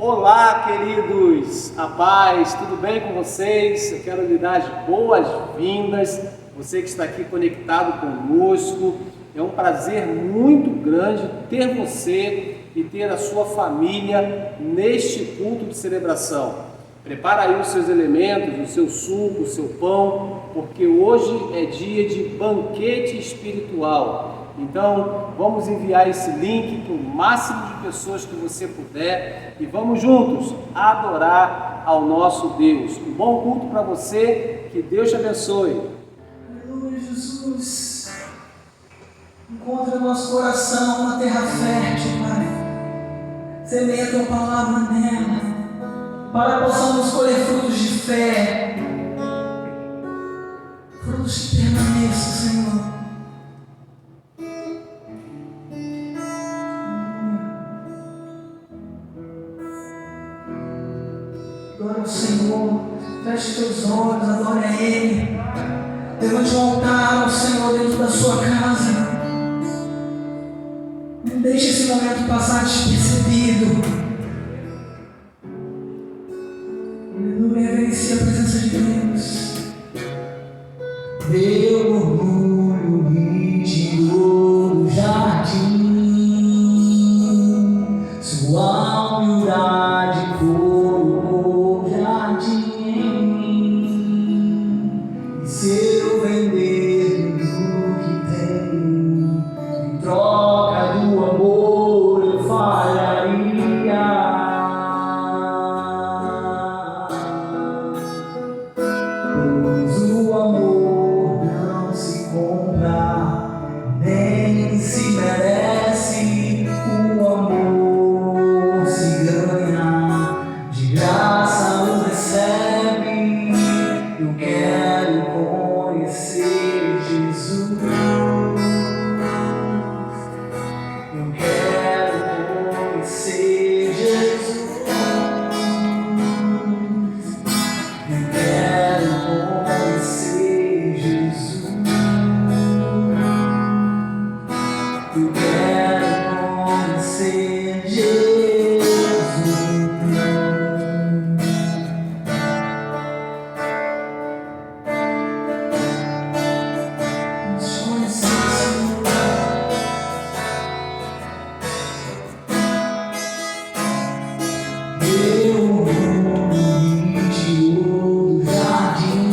Olá, queridos, a paz, tudo bem com vocês? Eu quero lhe dar as boas-vindas, você que está aqui conectado conosco. É um prazer muito grande ter você e ter a sua família neste culto de celebração. Prepara aí os seus elementos, o seu suco, o seu pão, porque hoje é dia de banquete espiritual. Então, vamos enviar esse link para o máximo de pessoas que você puder e vamos juntos adorar ao nosso Deus. Um bom culto para você, que Deus te abençoe. Aleluia, Jesus. Encontra nosso coração uma terra fértil, Pai. Semeia a tua palavra nela, para que possamos colher frutos de fé, frutos que permaneçam, Senhor. Adora o Senhor, feche teus olhos, adore a Ele. Levante um altar ao Senhor dentro da sua casa. Não deixe esse momento passar despercebido. Aleluia, reverencia a presença de Deus. Meu orgulho me tirou do jardim, sua humildade colocou jardim em mim. E se eu vender tudo que tenho em troca do amor, eu falharia. Pois o amor não se compra, nem se merece. O amor se ganha, de graça o recebe. Eu quero conhecer Jesus. Eu quero conhecer Jesus. Eu quero conhecer Jesus. Eu quero conhecer Jesus. Sonhe, Senhor. Meu orgulho me tirou do jardim,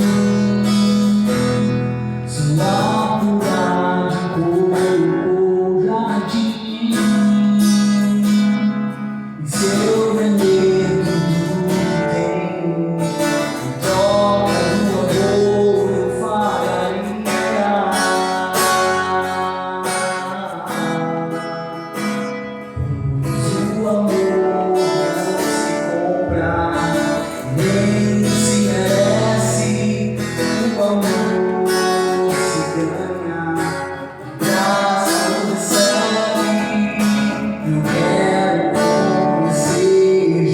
sua humildade colocou jardim. E se eu vender tudo que tenho em troca do amor, eu falharia. Pois o amor não se compra, nem se merece. O amor se ganha, graça o recebe. Eu quero conhecer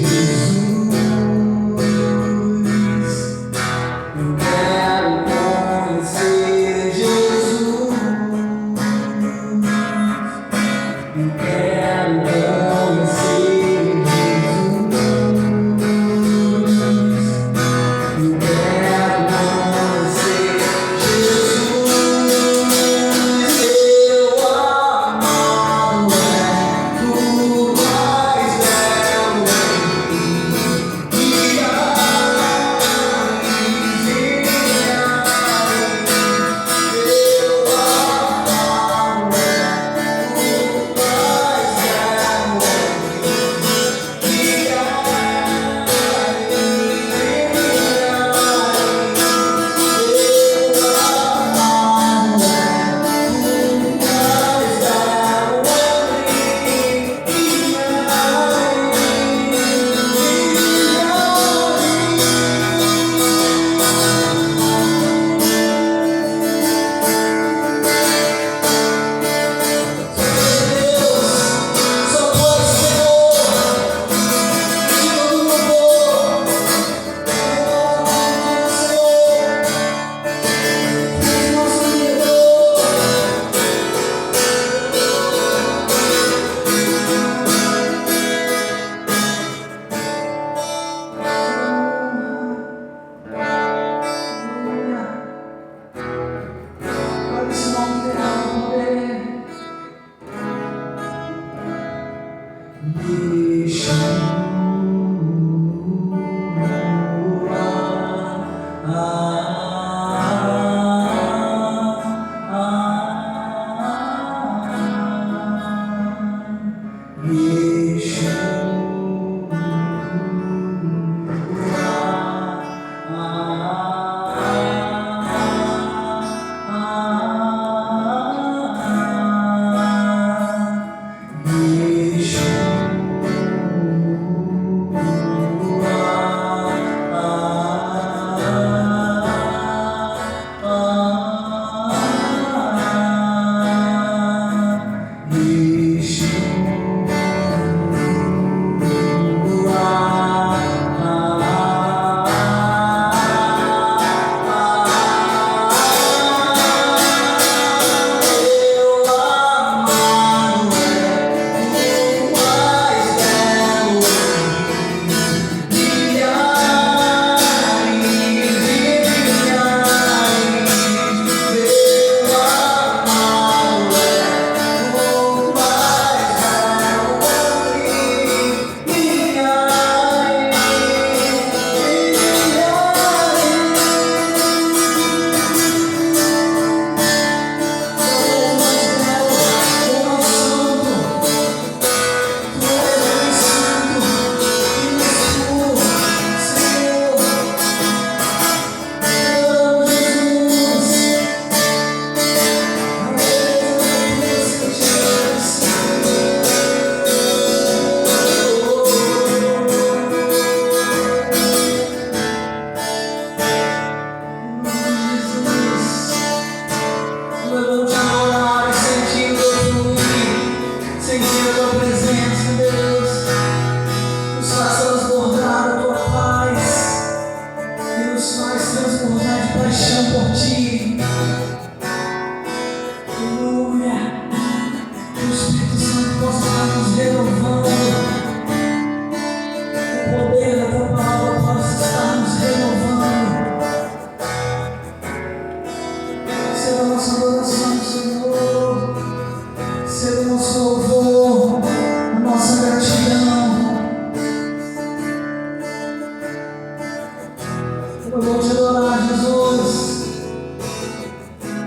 Eu vou te adorar, Jesus.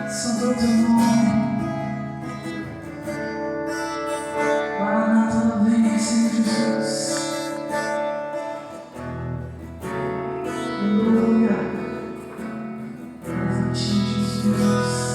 Santo é o teu nome. Maranata, vem, Senhor Jesus. Aleluia. Glória a ti, Jesus.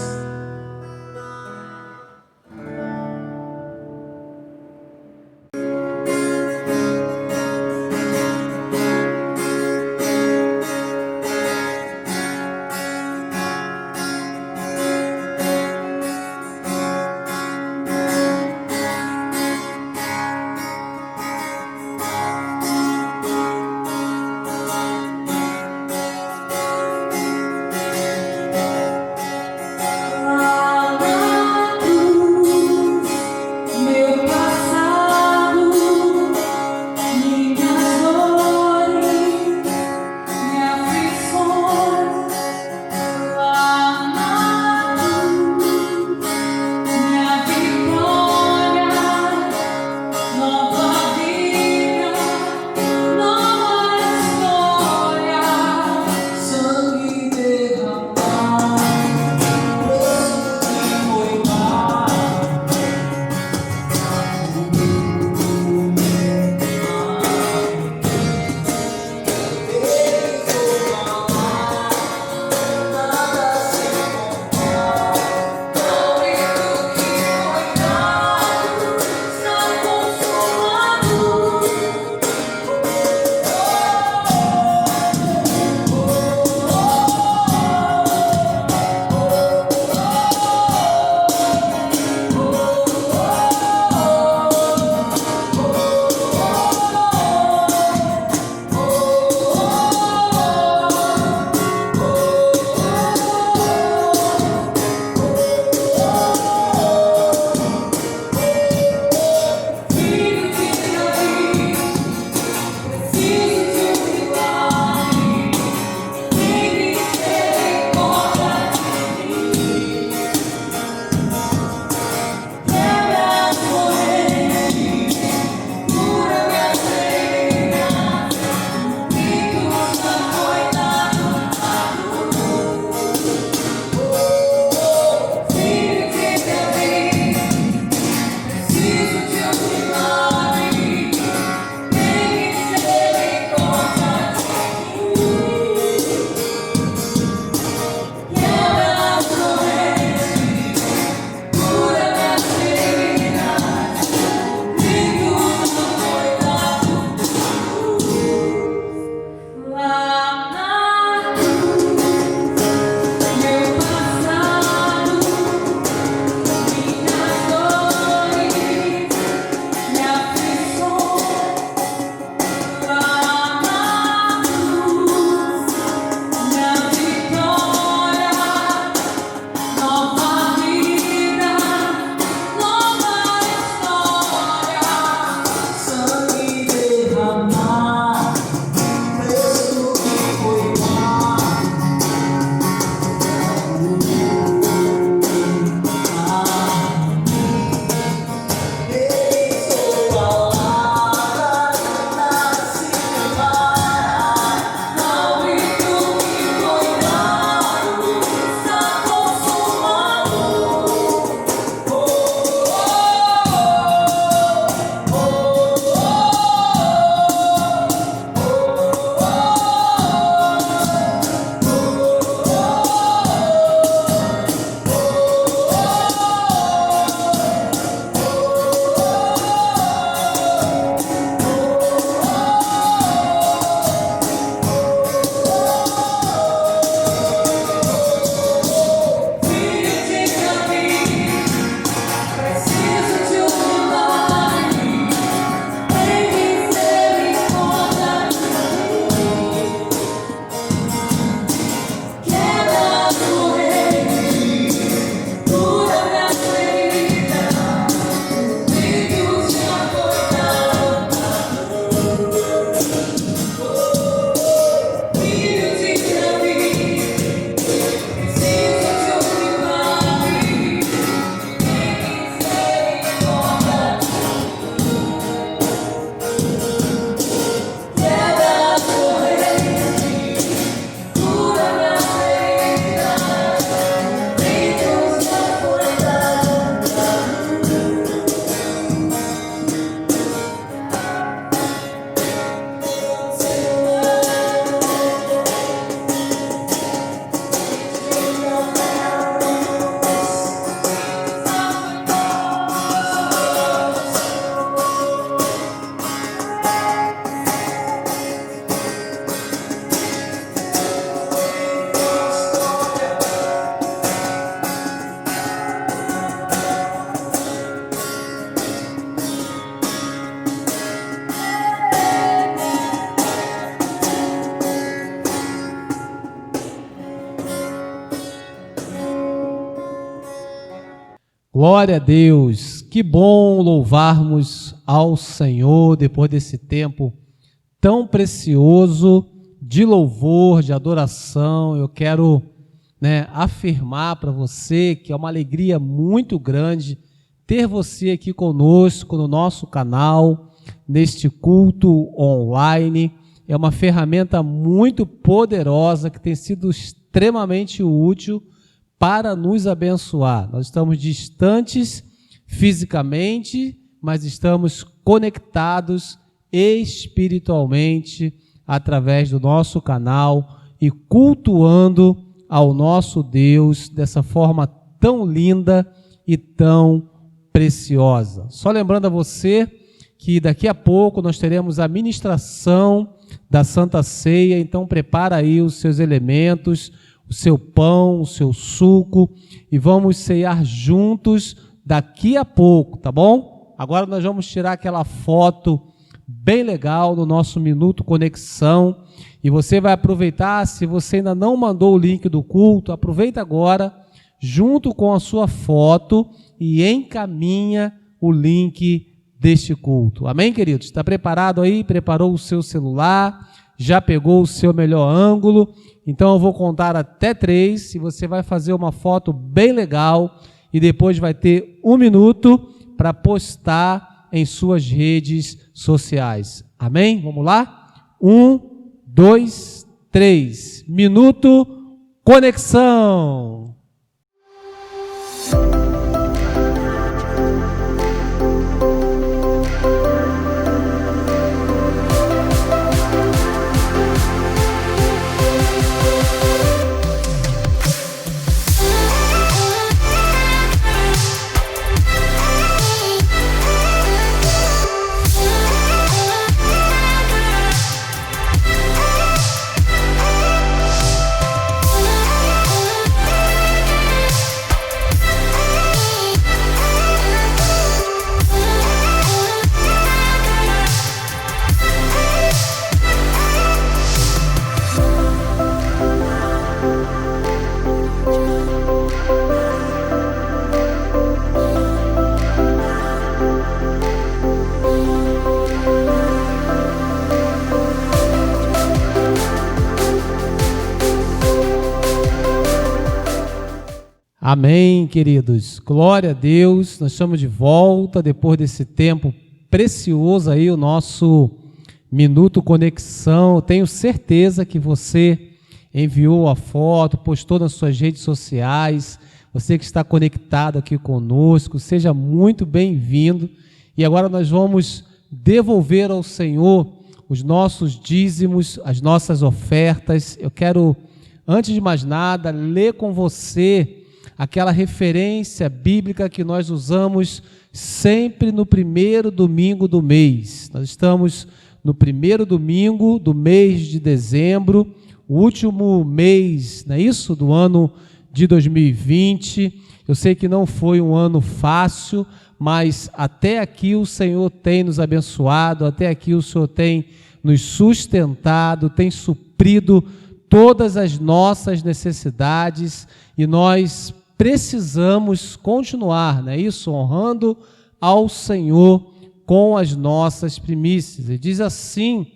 Glória a Deus, que bom louvarmos ao Senhor depois desse tempo tão precioso de louvor, de adoração. Eu quero afirmar para você que é uma alegria muito grande ter você aqui conosco no nosso canal, neste culto online. É uma ferramenta muito poderosa que tem sido extremamente útil para nos abençoar. Nós estamos distantes fisicamente, mas estamos conectados espiritualmente através do nosso canal e cultuando ao nosso Deus dessa forma tão linda e tão preciosa. Só lembrando a você que daqui a pouco nós teremos a ministração da Santa Ceia, então prepara aí os seus elementos, o seu pão, o seu suco, e vamos ceiar juntos daqui a pouco, tá bom? Agora nós vamos tirar aquela foto bem legal no nosso Minuto Conexão, e você vai aproveitar, se você ainda não mandou o link do culto, aproveita agora, junto com a sua foto, e encaminha o link deste culto. Amém, queridos? Está preparado aí? Preparou o seu celular? Já pegou o seu melhor ângulo? Então eu vou contar até 3 e você vai fazer uma foto bem legal e depois vai ter 1 minuto para postar em suas redes sociais. Amém? Vamos lá? 1, 2, 3. Minuto Conexão. Amém, queridos. Glória a Deus. Nós estamos de volta depois desse tempo precioso aí, o nosso Minuto Conexão. Eu tenho certeza que você enviou a foto, postou nas suas redes sociais. Você que está conectado aqui conosco, seja muito bem-vindo. E agora nós vamos devolver ao Senhor os nossos dízimos, as nossas ofertas. Eu quero, antes de mais nada, ler com você aquela referência bíblica que nós usamos sempre no primeiro domingo do mês. Nós estamos no primeiro domingo do mês de dezembro, o último mês, não é isso? Do ano de 2020. Eu sei que não foi um ano fácil, mas até aqui o Senhor tem nos abençoado, até aqui o Senhor tem nos sustentado, tem suprido todas as nossas necessidades e nós precisamos continuar, não é isso? Honrando ao Senhor com as nossas primícias. E diz assim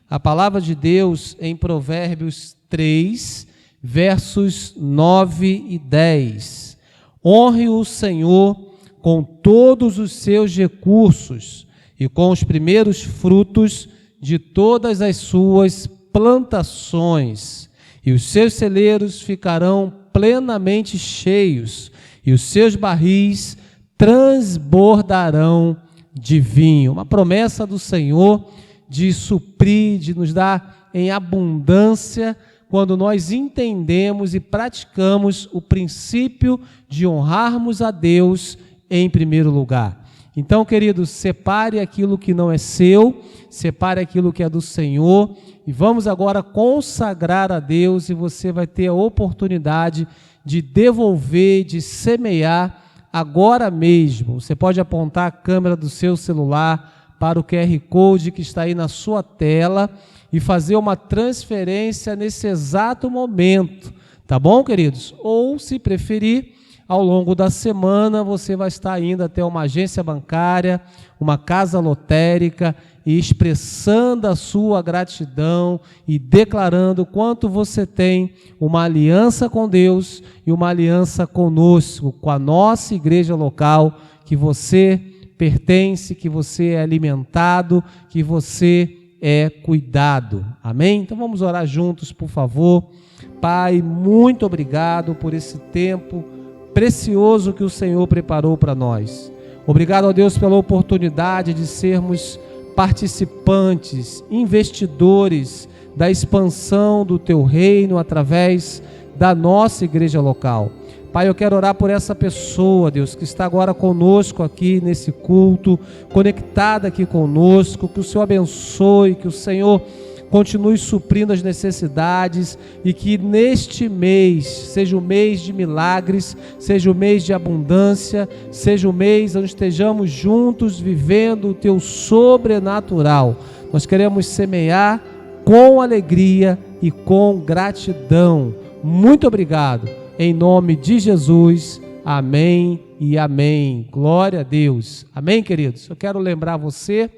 a palavra de Deus em Provérbios 3, versos 9 e 10. Honre o Senhor com todos os seus recursos e com os primeiros frutos de todas as suas plantações, e os seus celeiros ficarão plenamente cheios, e os seus barris transbordarão de vinho. Uma promessa do Senhor de suprir, de nos dar em abundância, quando nós entendemos e praticamos o princípio de honrarmos a Deus em primeiro lugar. Então, queridos, separe aquilo que não é seu, separe aquilo que é do Senhor, e vamos agora consagrar a Deus, e você vai ter a oportunidade de devolver, de semear agora mesmo. Você pode apontar a câmera do seu celular para o QR Code que está aí na sua tela e fazer uma transferência nesse exato momento, tá bom, queridos? Ou, se preferir, ao longo da semana você vai estar indo até uma agência bancária, uma casa lotérica e expressando a sua gratidão e declarando o quanto você tem uma aliança com Deus e uma aliança conosco, com a nossa igreja local, que você pertence, que você é alimentado, que você é cuidado. Amém? Então vamos orar juntos, por favor. Pai, muito obrigado por esse tempo precioso que o Senhor preparou para nós. Obrigado a Deus pela oportunidade de sermos participantes, investidores da expansão do Teu reino através da nossa igreja local. Pai, eu quero orar por essa pessoa, Deus, que está agora conosco aqui nesse culto, conectada aqui conosco, que o Senhor abençoe, que o Senhor continue suprindo as necessidades e que neste mês seja o mês de milagres, seja o mês de abundância, seja o mês onde estejamos juntos vivendo o Teu sobrenatural. Nós queremos semear com alegria e com gratidão. Muito obrigado. Em nome de Jesus, amém e amém. Glória a Deus. Amém, queridos? Eu quero lembrar você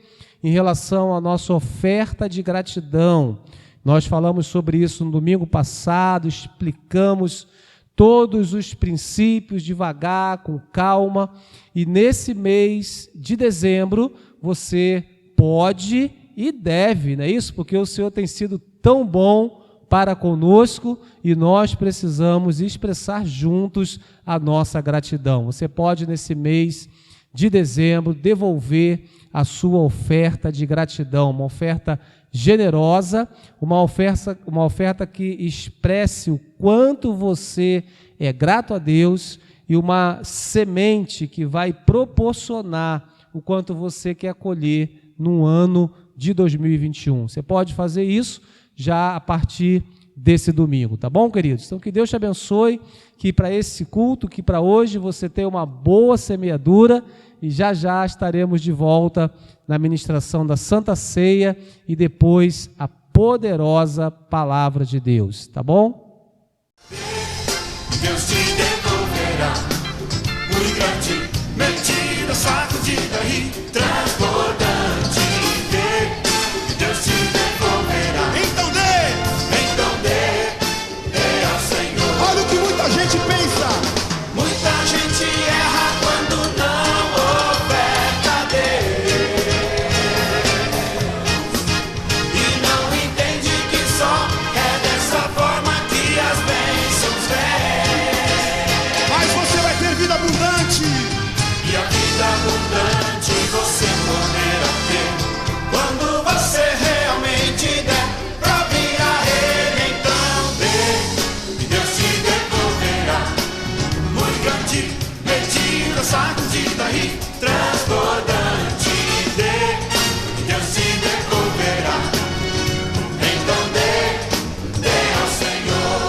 em relação à nossa oferta de gratidão. Nós falamos sobre isso no domingo passado, explicamos todos os princípios devagar, com calma, e nesse mês de dezembro você pode e deve, não é isso? Porque o Senhor tem sido tão bom para conosco e nós precisamos expressar juntos a nossa gratidão. Você pode nesse mês de dezembro devolver a sua oferta de gratidão, uma oferta generosa, uma oferta que expresse o quanto você é grato a Deus e uma semente que vai proporcionar o quanto você quer colher no ano de 2021. Você pode fazer isso já a partir desse domingo, tá bom, queridos? Então que Deus te abençoe, que para esse culto, que para hoje você tenha uma boa semeadura e já já estaremos de volta na ministração da Santa Ceia e depois a poderosa Palavra de Deus, tá bom? Deus te devolverá muito grande, mentira, sacudida e transbordante. Deus te devolverá. Então dê ao Senhor. Olha o que muita gente pensa. Muita gente erra quando não oferta a Deus e não entende que só é dessa forma que as bênçãos vêm. Mas você vai ter vida abundante, e a vida abundante você poderá ter quando você realmente der pra vir a Ele. Então dê, e Deus te devolverá muito grande, medida, sacudida e transbordante. Dê, e Deus te devolverá. Então dê ao Senhor.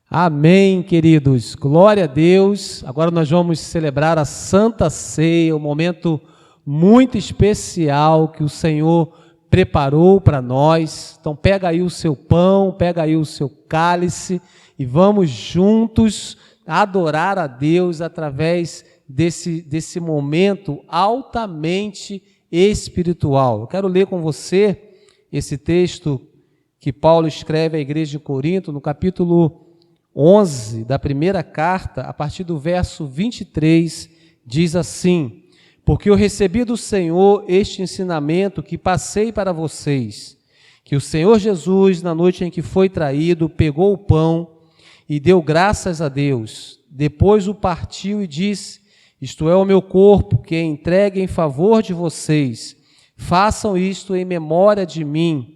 Amém, queridos. Glória a Deus. Agora nós vamos celebrar a Santa Ceia, um momento muito especial que o Senhor preparou para nós. Então pega aí o seu pão, pega aí o seu cálice e vamos juntos adorar a Deus através desse momento altamente espiritual. Eu quero ler com você esse texto que Paulo escreve à igreja de Corinto, no capítulo 11 da primeira carta, a partir do verso 23, diz assim: porque eu recebi do Senhor este ensinamento que passei para vocês, que o Senhor Jesus, na noite em que foi traído, pegou o pão e deu graças a Deus. Depois o partiu e disse: isto é o meu corpo, que é entregue em favor de vocês. Façam isto em memória de mim.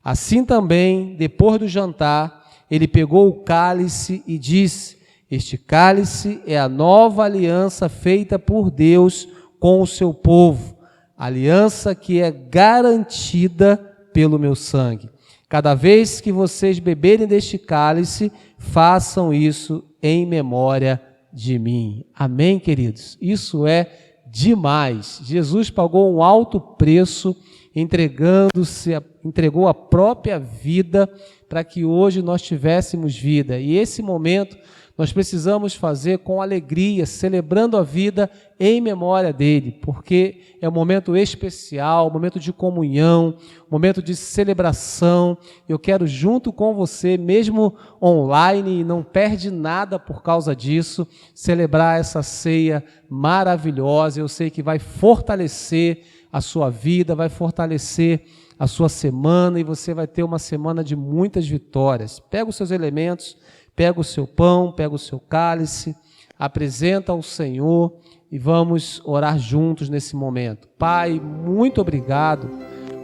Assim também, depois do jantar, ele pegou o cálice e disse: este cálice é a nova aliança feita por Deus com o seu povo, aliança que é garantida pelo meu sangue. Cada vez que vocês beberem deste cálice, façam isso em memória de mim. Amém, queridos? Isso é demais. Jesus pagou um alto preço, entregou a própria vida para que hoje nós tivéssemos vida. E esse momento nós precisamos fazer com alegria, celebrando a vida em memória dele, porque é um momento especial, um momento de comunhão, um momento de celebração. Eu quero, junto com você, mesmo online, e não perde nada por causa disso, celebrar essa ceia maravilhosa. Eu sei que vai fortalecer a sua vida, vai fortalecer a sua semana, e você vai ter uma semana de muitas vitórias. Pega os seus elementos, pega o seu pão, pega o seu cálice, apresenta ao Senhor e vamos orar juntos nesse momento. Pai, muito obrigado,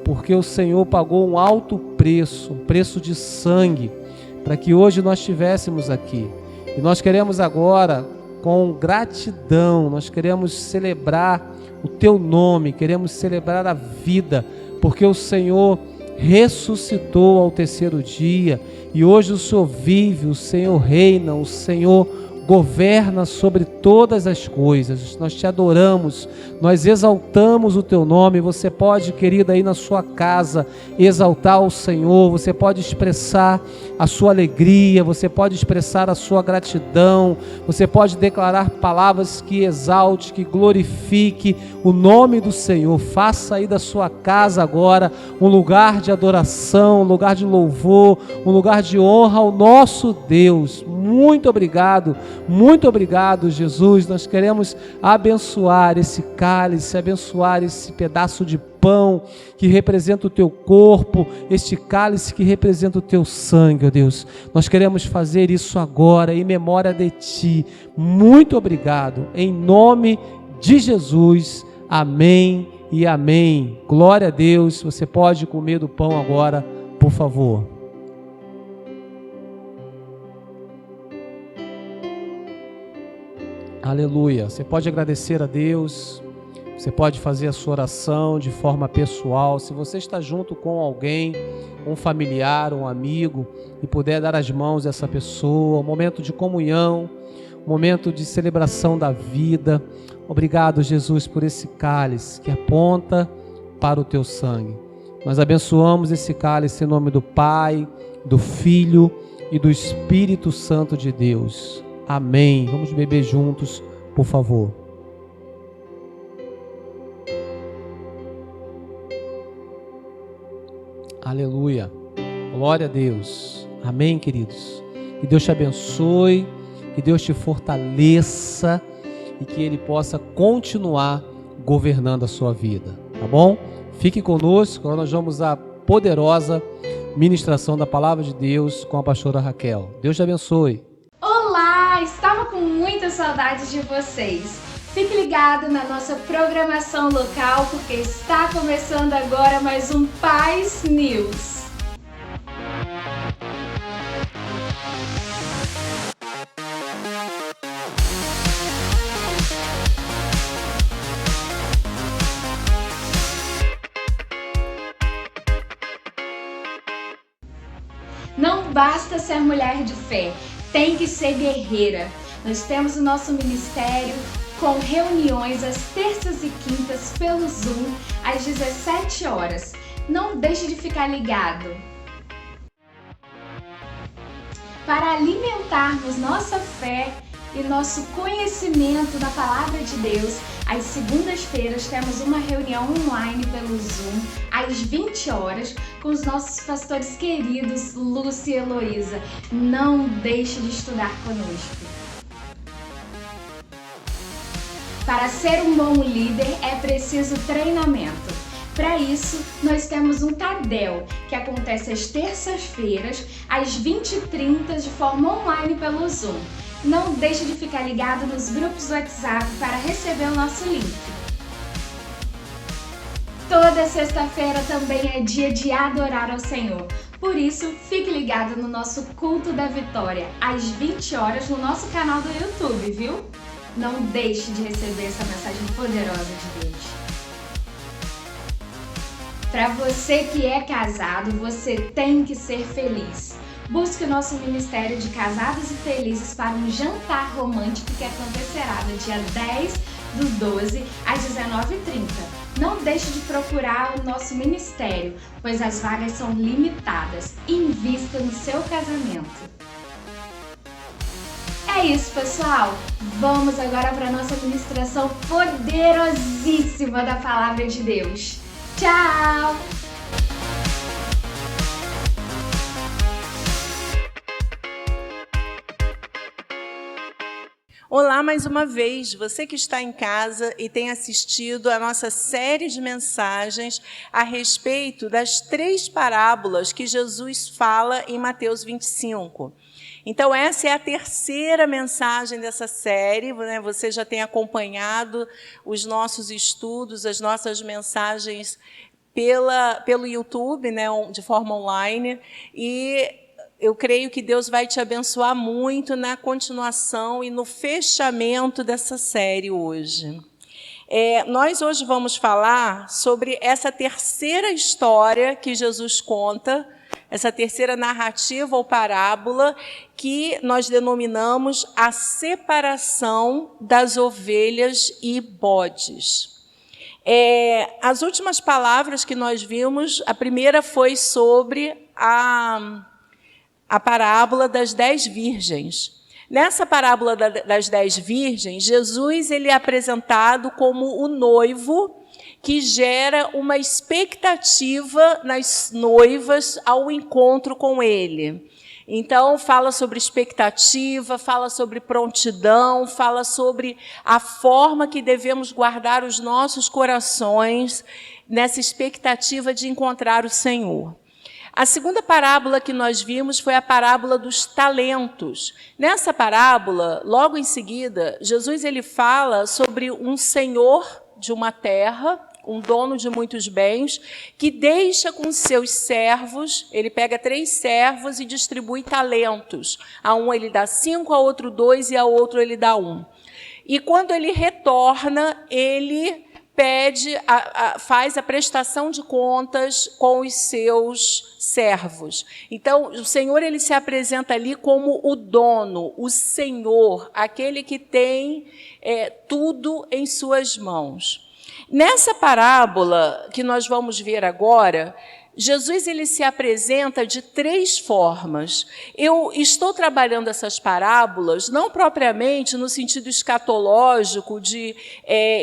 porque o Senhor pagou um alto preço, um preço de sangue, para que hoje nós estivéssemos aqui. E nós queremos agora, com gratidão, nós queremos celebrar o Teu nome, queremos celebrar a vida, porque o Senhor ressuscitou ao terceiro dia, e hoje o Senhor vive, o Senhor reina, o Senhor governa sobre todas as coisas. Nós te adoramos, nós exaltamos o teu nome. Você pode, querida, aí na sua casa, exaltar o Senhor, você pode expressar a sua alegria, você pode expressar a sua gratidão, você pode declarar palavras que exalte, que glorifique o nome do Senhor. Faça aí da sua casa agora um lugar de adoração, um lugar de louvor, um lugar de honra ao nosso Deus. Muito obrigado, Jesus. Nós queremos abençoar esse cálice, abençoar esse pedaço de pão que representa o teu corpo, este cálice que representa o teu sangue, ó Deus. Nós queremos fazer isso agora em memória de Ti. Muito obrigado, em nome de Jesus. Amém e amém. Glória a Deus. Você pode comer do pão agora, por favor. Aleluia. Você pode agradecer a Deus, você pode fazer a sua oração de forma pessoal. Se você está junto com alguém, um familiar, um amigo, e puder dar as mãos a essa pessoa, um momento de comunhão, um momento de celebração da vida. Obrigado, Jesus, por esse cálice que aponta para o teu sangue. Nós abençoamos esse cálice em nome do Pai, do Filho e do Espírito Santo de Deus. Amém. Vamos beber juntos, por favor. Aleluia. Glória a Deus. Amém, queridos. Que Deus te abençoe, que Deus te fortaleça e que Ele possa continuar governando a sua vida. Tá bom? Fique conosco, agora nós vamos à poderosa ministração da Palavra de Deus com a pastora Raquel. Deus te abençoe. Olá, estava com muita saudade de vocês. Fique ligado na nossa programação local, porque está começando agora mais um Paz News. Não basta ser mulher de fé, tem que ser guerreira. Nós temos o nosso ministério com reuniões às terças e quintas pelo Zoom, às 17 horas. Não deixe de ficar ligado. Para alimentarmos nossa fé e nosso conhecimento da Palavra de Deus, às segundas-feiras temos uma reunião online pelo Zoom, às 20 horas, com os nossos pastores queridos, Lúcia e Heloísa. Não deixe de estudar conosco. Para ser um bom líder é preciso treinamento. Para isso, nós temos um Tadel, que acontece às terças-feiras, às 20h30, de forma online pelo Zoom. Não deixe de ficar ligado nos grupos do WhatsApp para receber o nosso link. Toda sexta-feira também é dia de adorar ao Senhor. Por isso, fique ligado no nosso Culto da Vitória, às 20 horas, no nosso canal do YouTube, viu? Não deixe de receber essa mensagem poderosa de Deus. Para você que é casado, você tem que ser feliz. Busque o nosso Ministério de Casados e Felizes para um jantar romântico que acontecerá no dia 10/12, às 19h30. Não deixe de procurar o nosso ministério, pois as vagas são limitadas. Invista no seu casamento. É isso, pessoal. Vamos agora para a nossa ministração poderosíssima da Palavra de Deus. Tchau! Olá mais uma vez, você que está em casa e tem assistido a nossa série de mensagens a respeito das 3 parábolas que Jesus fala em Mateus 25. Então, essa é a 3ª mensagem dessa série, né? Você já tem acompanhado os nossos estudos, as nossas mensagens pelo YouTube, né? De forma online, e eu creio que Deus vai te abençoar muito na continuação e no fechamento dessa série hoje. Nós hoje vamos falar sobre essa 3ª história que Jesus conta, essa 3ª narrativa ou parábola, que nós denominamos a separação das ovelhas e bodes. As últimas palavras que nós vimos, a primeira foi sobre a parábola das 10 virgens. Nessa parábola das 10 virgens, Jesus ele é apresentado como o noivo que gera uma expectativa nas noivas ao encontro com ele. Então, fala sobre expectativa, fala sobre prontidão, fala sobre a forma que devemos guardar os nossos corações nessa expectativa de encontrar o Senhor. A segunda parábola que nós vimos foi a parábola dos talentos. Nessa parábola, logo em seguida, Jesus ele fala sobre um senhor de uma terra, um dono de muitos bens, que deixa com seus servos, ele pega 3 servos e distribui talentos. A um ele dá 5, a outro 2 e a outro ele dá 1. E quando ele retorna, ele faz a prestação de contas com os seus servos. Então, o Senhor ele se apresenta ali como o dono, o Senhor, aquele que tem tudo em suas mãos. Nessa parábola que nós vamos ver agora, Jesus ele se apresenta de 3 formas. Eu estou trabalhando essas parábolas não propriamente no sentido escatológico de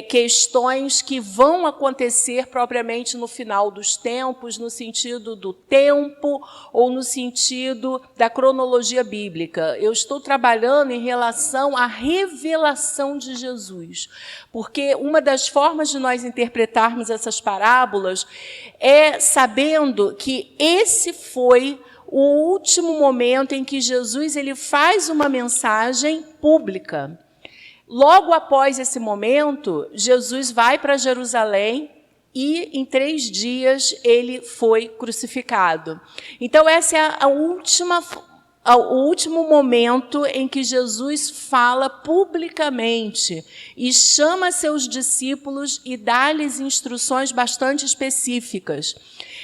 questões que vão acontecer propriamente no final dos tempos, no sentido do tempo ou no sentido da cronologia bíblica. Eu estou trabalhando em relação à revelação de Jesus, porque uma das formas de nós interpretarmos essas parábolas é sabendo que esse foi o último momento em que Jesus ele faz uma mensagem pública. Logo após esse momento, Jesus vai para Jerusalém e em 3 dias ele foi crucificado. Então, essa é o último momento em que Jesus fala publicamente e chama seus discípulos e dá-lhes instruções bastante específicas.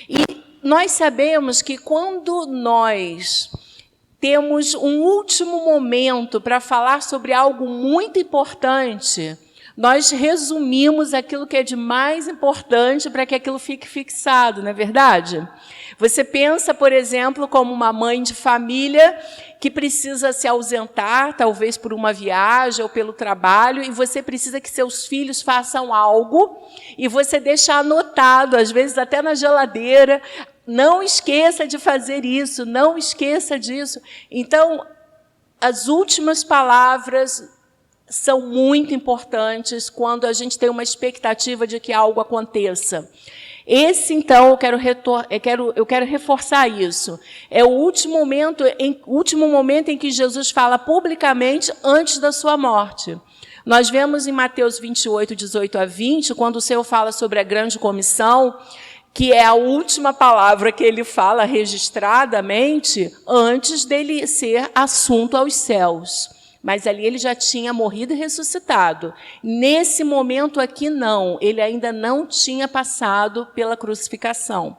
E nós sabemos que quando nós temos um último momento para falar sobre algo muito importante, nós resumimos aquilo que é de mais importante para que aquilo fique fixado, não é verdade? Você pensa, por exemplo, como uma mãe de família que precisa se ausentar, talvez por uma viagem ou pelo trabalho, e você precisa que seus filhos façam algo, e você deixa anotado, às vezes até na geladeira, não esqueça de fazer isso, não esqueça disso. Então, as últimas palavras são muito importantes quando a gente tem uma expectativa de que algo aconteça. Esse, então, eu quero reforçar isso. É o último momento em que Jesus fala publicamente antes da sua morte. Nós vemos em Mateus 28, 18 a 20, quando o Senhor fala sobre a grande comissão, que é a última palavra que ele fala registradamente antes dele ser assunto aos céus. Mas ali ele já tinha morrido e ressuscitado. Nesse momento aqui, não. Ele ainda não tinha passado pela crucificação.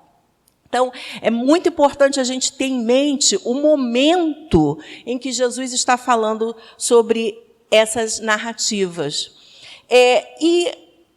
Então, é muito importante a gente ter em mente o momento em que Jesus está falando sobre essas narrativas. E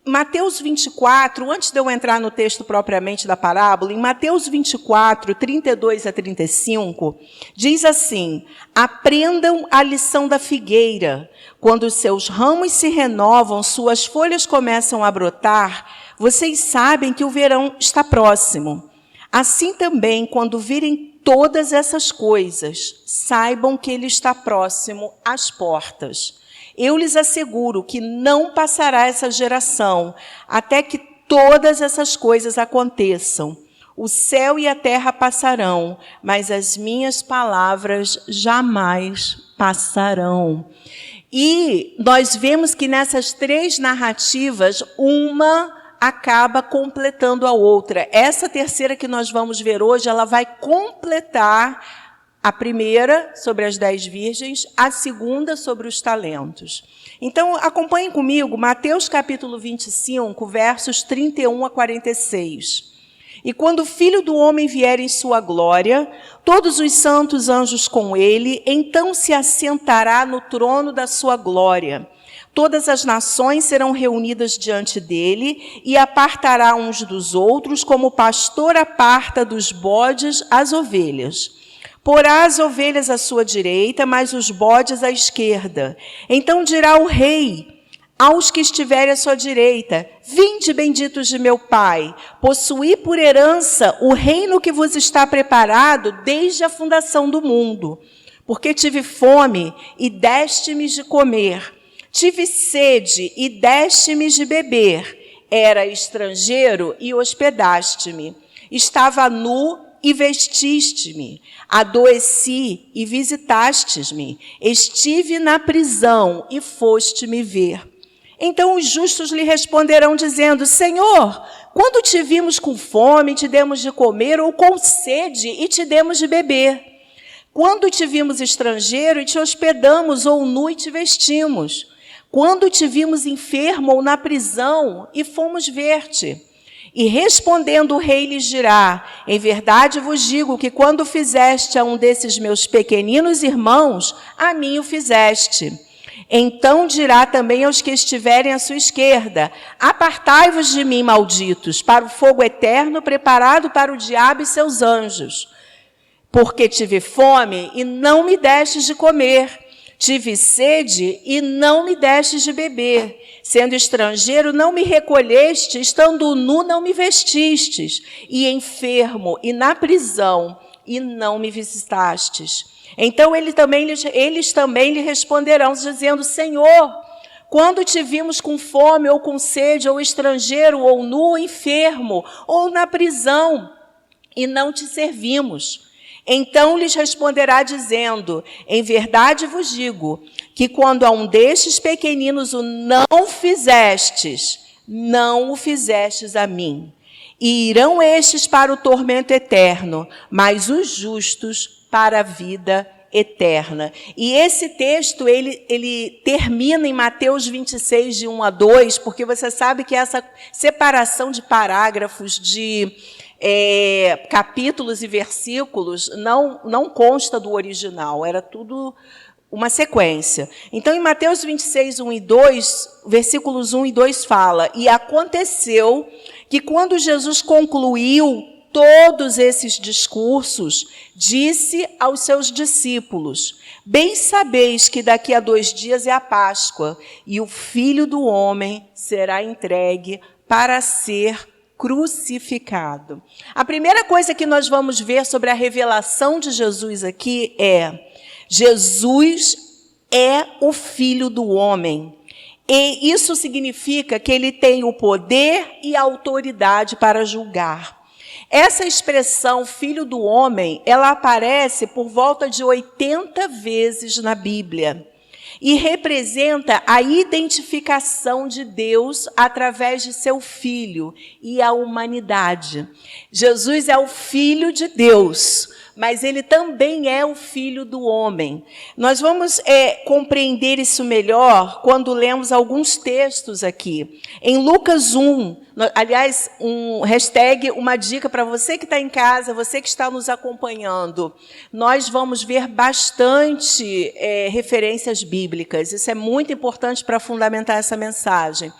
Mateus 24, antes de eu entrar no texto propriamente da parábola, em Mateus 24, 32 a 35, diz assim: aprendam a lição da figueira. Quando os seus ramos se renovam, suas folhas começam a brotar, vocês sabem que o verão está próximo. Assim também, quando virem todas essas coisas, saibam que ele está próximo às portas. Eu lhes asseguro que não passará essa geração até que todas essas coisas aconteçam. O céu e a terra passarão, mas as minhas palavras jamais passarão. E nós vemos que nessas três narrativas, uma acaba completando a outra. Essa terceira que nós vamos ver hoje, ela vai completar a primeira, sobre as 10 virgens, a segunda, sobre os talentos. Então, acompanhem comigo, Mateus capítulo 25, versos 31 a 46. E quando o Filho do Homem vier em sua glória, todos os santos anjos com ele, então se assentará no trono da sua glória. Todas as nações serão reunidas diante dele e apartará uns dos outros, como o pastor aparta dos bodes as ovelhas. Porá as ovelhas à sua direita, mas os bodes à esquerda. Então dirá o rei aos que estiverem à sua direita: vinde, benditos de meu Pai, possuí por herança o reino que vos está preparado desde a fundação do mundo. Porque tive fome e deste-me de comer, tive sede e deste-me de beber, era estrangeiro e hospedaste-me, estava nu e vestiste-me, adoeci e visitastes-me, estive na prisão e foste-me ver. Então os justos lhe responderão dizendo: Senhor, quando te vimos com fome, te demos de comer, ou com sede e te demos de beber? Quando te vimos estrangeiro e te hospedamos, ou nu e te vestimos? Quando te vimos enfermo ou na prisão e fomos ver-te? E respondendo o rei lhes dirá: em verdade vos digo que quando fizeste a um desses meus pequeninos irmãos, a mim o fizeste. Então dirá também aos que estiverem à sua esquerda: apartai-vos de mim, malditos, para o fogo eterno preparado para o diabo e seus anjos. Porque tive fome e não me destes de comer, tive sede e não me destes de beber. Sendo estrangeiro, não me recolheste, estando nu, não me vestistes, e enfermo, e na prisão, e não me visitastes. Então eles também lhe responderão, dizendo: Senhor, quando te vimos com fome, ou com sede, ou estrangeiro, ou nu, ou enfermo, ou na prisão, e não te servimos? Então lhes responderá dizendo: em verdade vos digo, que quando a um destes pequeninos o não fizestes, não o fizestes a mim. E irão estes para o tormento eterno, mas os justos para a vida eterna. E esse texto, ele termina em Mateus 26, de 1 a 2, porque você sabe que essa separação de parágrafos, de capítulos e versículos, não consta do original, era tudo uma sequência. Então, em Mateus 26, 1 e 2, versículos 1 e 2 fala: e aconteceu que quando Jesus concluiu todos esses discursos, disse aos seus discípulos: bem sabeis que daqui a 2 dias é a Páscoa, e o Filho do Homem será entregue para ser crucificado. A primeira coisa que nós vamos ver sobre a revelação de Jesus aqui é: Jesus é o Filho do Homem. E isso significa que ele tem o poder e a autoridade para julgar. Essa expressão, Filho do Homem, ela aparece por volta de 80 vezes na Bíblia. E representa a identificação de Deus através de seu Filho e a humanidade. Jesus é o Filho de Deus, mas ele também é o Filho do Homem. Nós vamos compreender isso melhor quando lemos alguns textos aqui. Em Lucas 1, aliás, uma dica para você que está em casa, você que está nos acompanhando. Nós vamos ver bastante referências bíblicas. Isso é muito importante para fundamentar essa mensagem.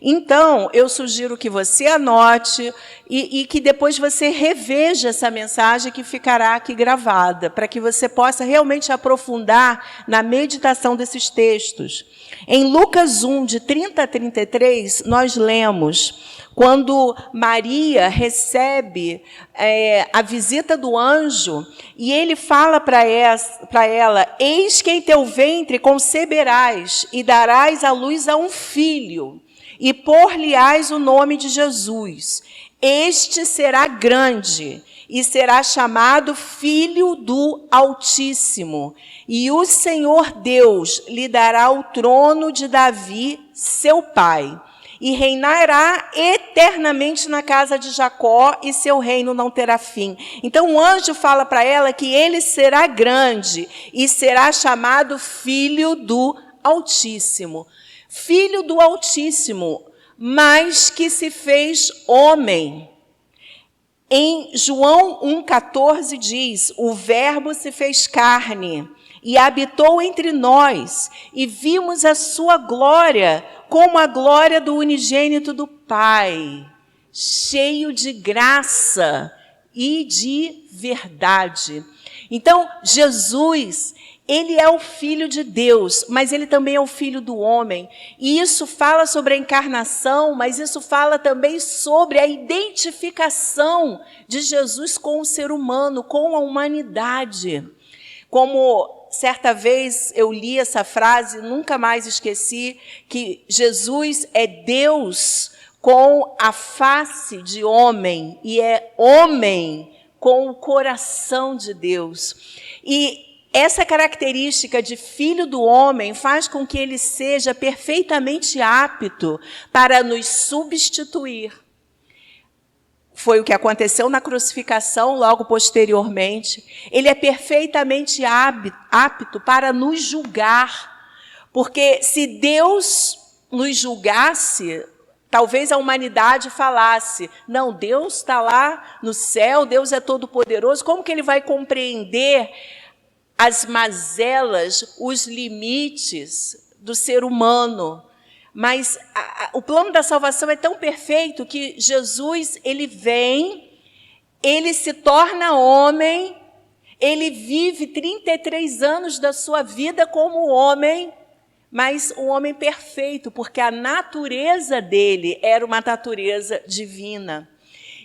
Então, eu sugiro que você anote e que depois você reveja essa mensagem que ficará aqui gravada, para que você possa realmente aprofundar na meditação desses textos. Em Lucas 1, de 30 a 33, nós lemos quando Maria recebe a visita do anjo, e ele fala para ela, eis que em teu ventre conceberás e darás à luz a um filho, e por-lhe-ás o nome de Jesus. Este será grande e será chamado Filho do Altíssimo. E o Senhor Deus lhe dará o trono de Davi, seu pai, e reinará eternamente na casa de Jacó, e seu reino não terá fim. Então o anjo fala para ela que ele será grande e será chamado Filho do Altíssimo. Filho do Altíssimo, mas que se fez homem. Em João 1,14 diz, o Verbo se fez carne e habitou entre nós, e vimos a sua glória, como a glória do unigênito do Pai, cheio de graça e de verdade. Então, Jesus, ele é o Filho de Deus, mas ele também é o Filho do homem. E isso fala sobre a encarnação, mas isso fala também sobre a identificação de Jesus com o ser humano, com a humanidade. Como certa vez eu li essa frase, nunca mais esqueci, que Jesus é Deus com a face de homem, e é homem com o coração de Deus. E essa característica de filho do homem faz com que ele seja perfeitamente apto para nos substituir. Foi o que aconteceu na crucificação, logo posteriormente. Ele é perfeitamente apto para nos julgar. Porque se Deus nos julgasse, talvez a humanidade falasse, não, Deus está lá no céu, Deus é todo-poderoso, como que ele vai compreender as mazelas, os limites do ser humano? Mas o plano da salvação é tão perfeito que Jesus, ele vem, ele se torna homem, ele vive 33 anos da sua vida como homem, mas um homem perfeito, porque a natureza dele era uma natureza divina.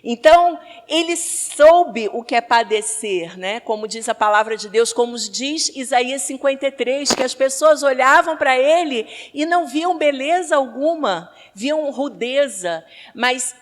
Então, ele soube o que é padecer, né? Como diz a palavra de Deus, como diz Isaías 53, que as pessoas olhavam para ele e não viam beleza alguma, viam rudeza, mas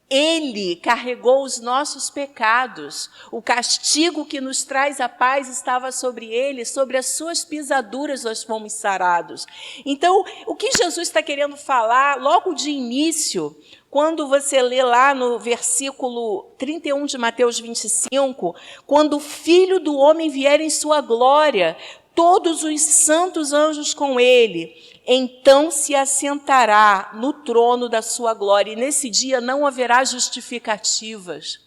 ele carregou os nossos pecados. O castigo que nos traz a paz estava sobre ele, sobre as suas pisaduras nós fomos sarados. Então, o que Jesus está querendo falar, logo de início, quando você lê lá no versículo 31 de Mateus 25, quando o Filho do Homem vier em sua glória, todos os santos anjos com ele, então se assentará no trono da sua glória. E nesse dia não haverá justificativas.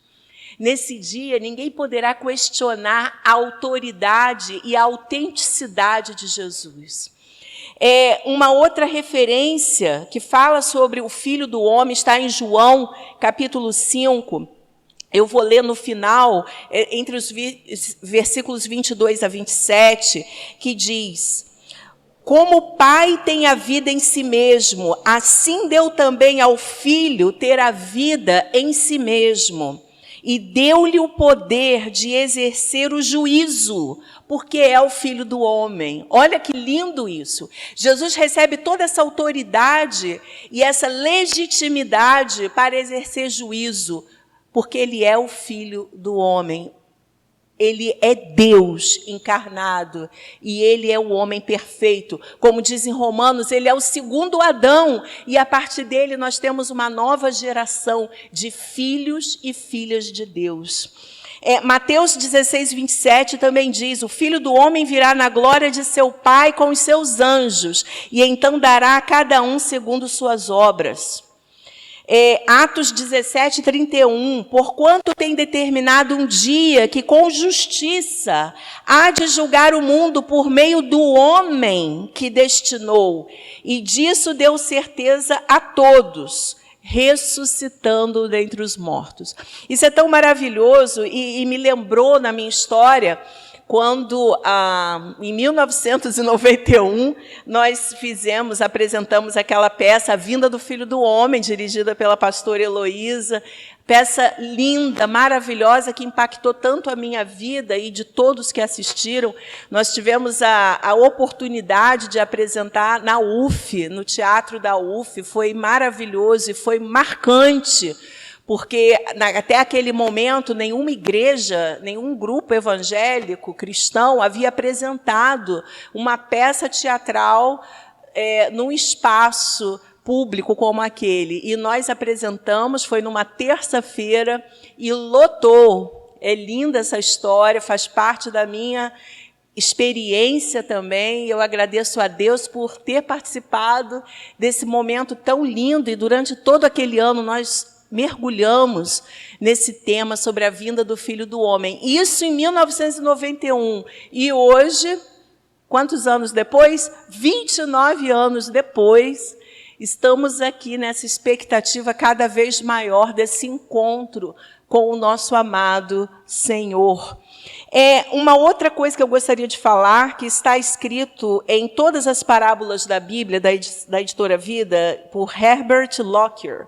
Nesse dia ninguém poderá questionar a autoridade e a autenticidade de Jesus. Uma outra referência que fala sobre o Filho do Homem está em João, capítulo 5. Eu vou ler no final, entre os versículos 22 a 27, que diz: como o Pai tem a vida em si mesmo, assim deu também ao Filho ter a vida em si mesmo. E deu-lhe o poder de exercer o juízo, porque é o Filho do Homem. Olha que lindo isso. Jesus recebe toda essa autoridade e essa legitimidade para exercer juízo, porque ele é o Filho do Homem. Ele é Deus encarnado e ele é o homem perfeito. Como diz em Romanos, ele é o segundo Adão e a partir dele nós temos uma nova geração de filhos e filhas de Deus. Mateus 16, 27 também diz: o Filho do Homem virá na glória de seu Pai com os seus anjos e então dará a cada um segundo suas obras. Atos 17, 31, porquanto tem determinado um dia que com justiça há de julgar o mundo por meio do homem que destinou, e disso deu certeza a todos, ressuscitando dentre os mortos. Isso é tão maravilhoso e me lembrou na minha história, quando, em 1991, nós apresentamos aquela peça, A Vinda do Filho do Homem, dirigida pela pastora Heloísa, peça linda, maravilhosa, que impactou tanto a minha vida e de todos que assistiram. Nós tivemos a oportunidade de apresentar na UF, no Teatro da UF, foi maravilhoso e foi marcante, porque até aquele momento nenhuma igreja, nenhum grupo evangélico cristão havia apresentado uma peça teatral num espaço público como aquele. E nós apresentamos, foi numa terça-feira, e lotou. É linda essa história, faz parte da minha experiência também. Eu agradeço a Deus por ter participado desse momento tão lindo, e durante todo aquele ano nós mergulhamos nesse tema sobre a vinda do Filho do Homem. Isso em 1991. E hoje, quantos anos depois? 29 anos depois, estamos aqui nessa expectativa cada vez maior desse encontro com o nosso amado Senhor. Uma outra coisa que eu gostaria de falar, que está escrito em todas as parábolas da Bíblia, da Editora Vida, por Herbert Lockyer.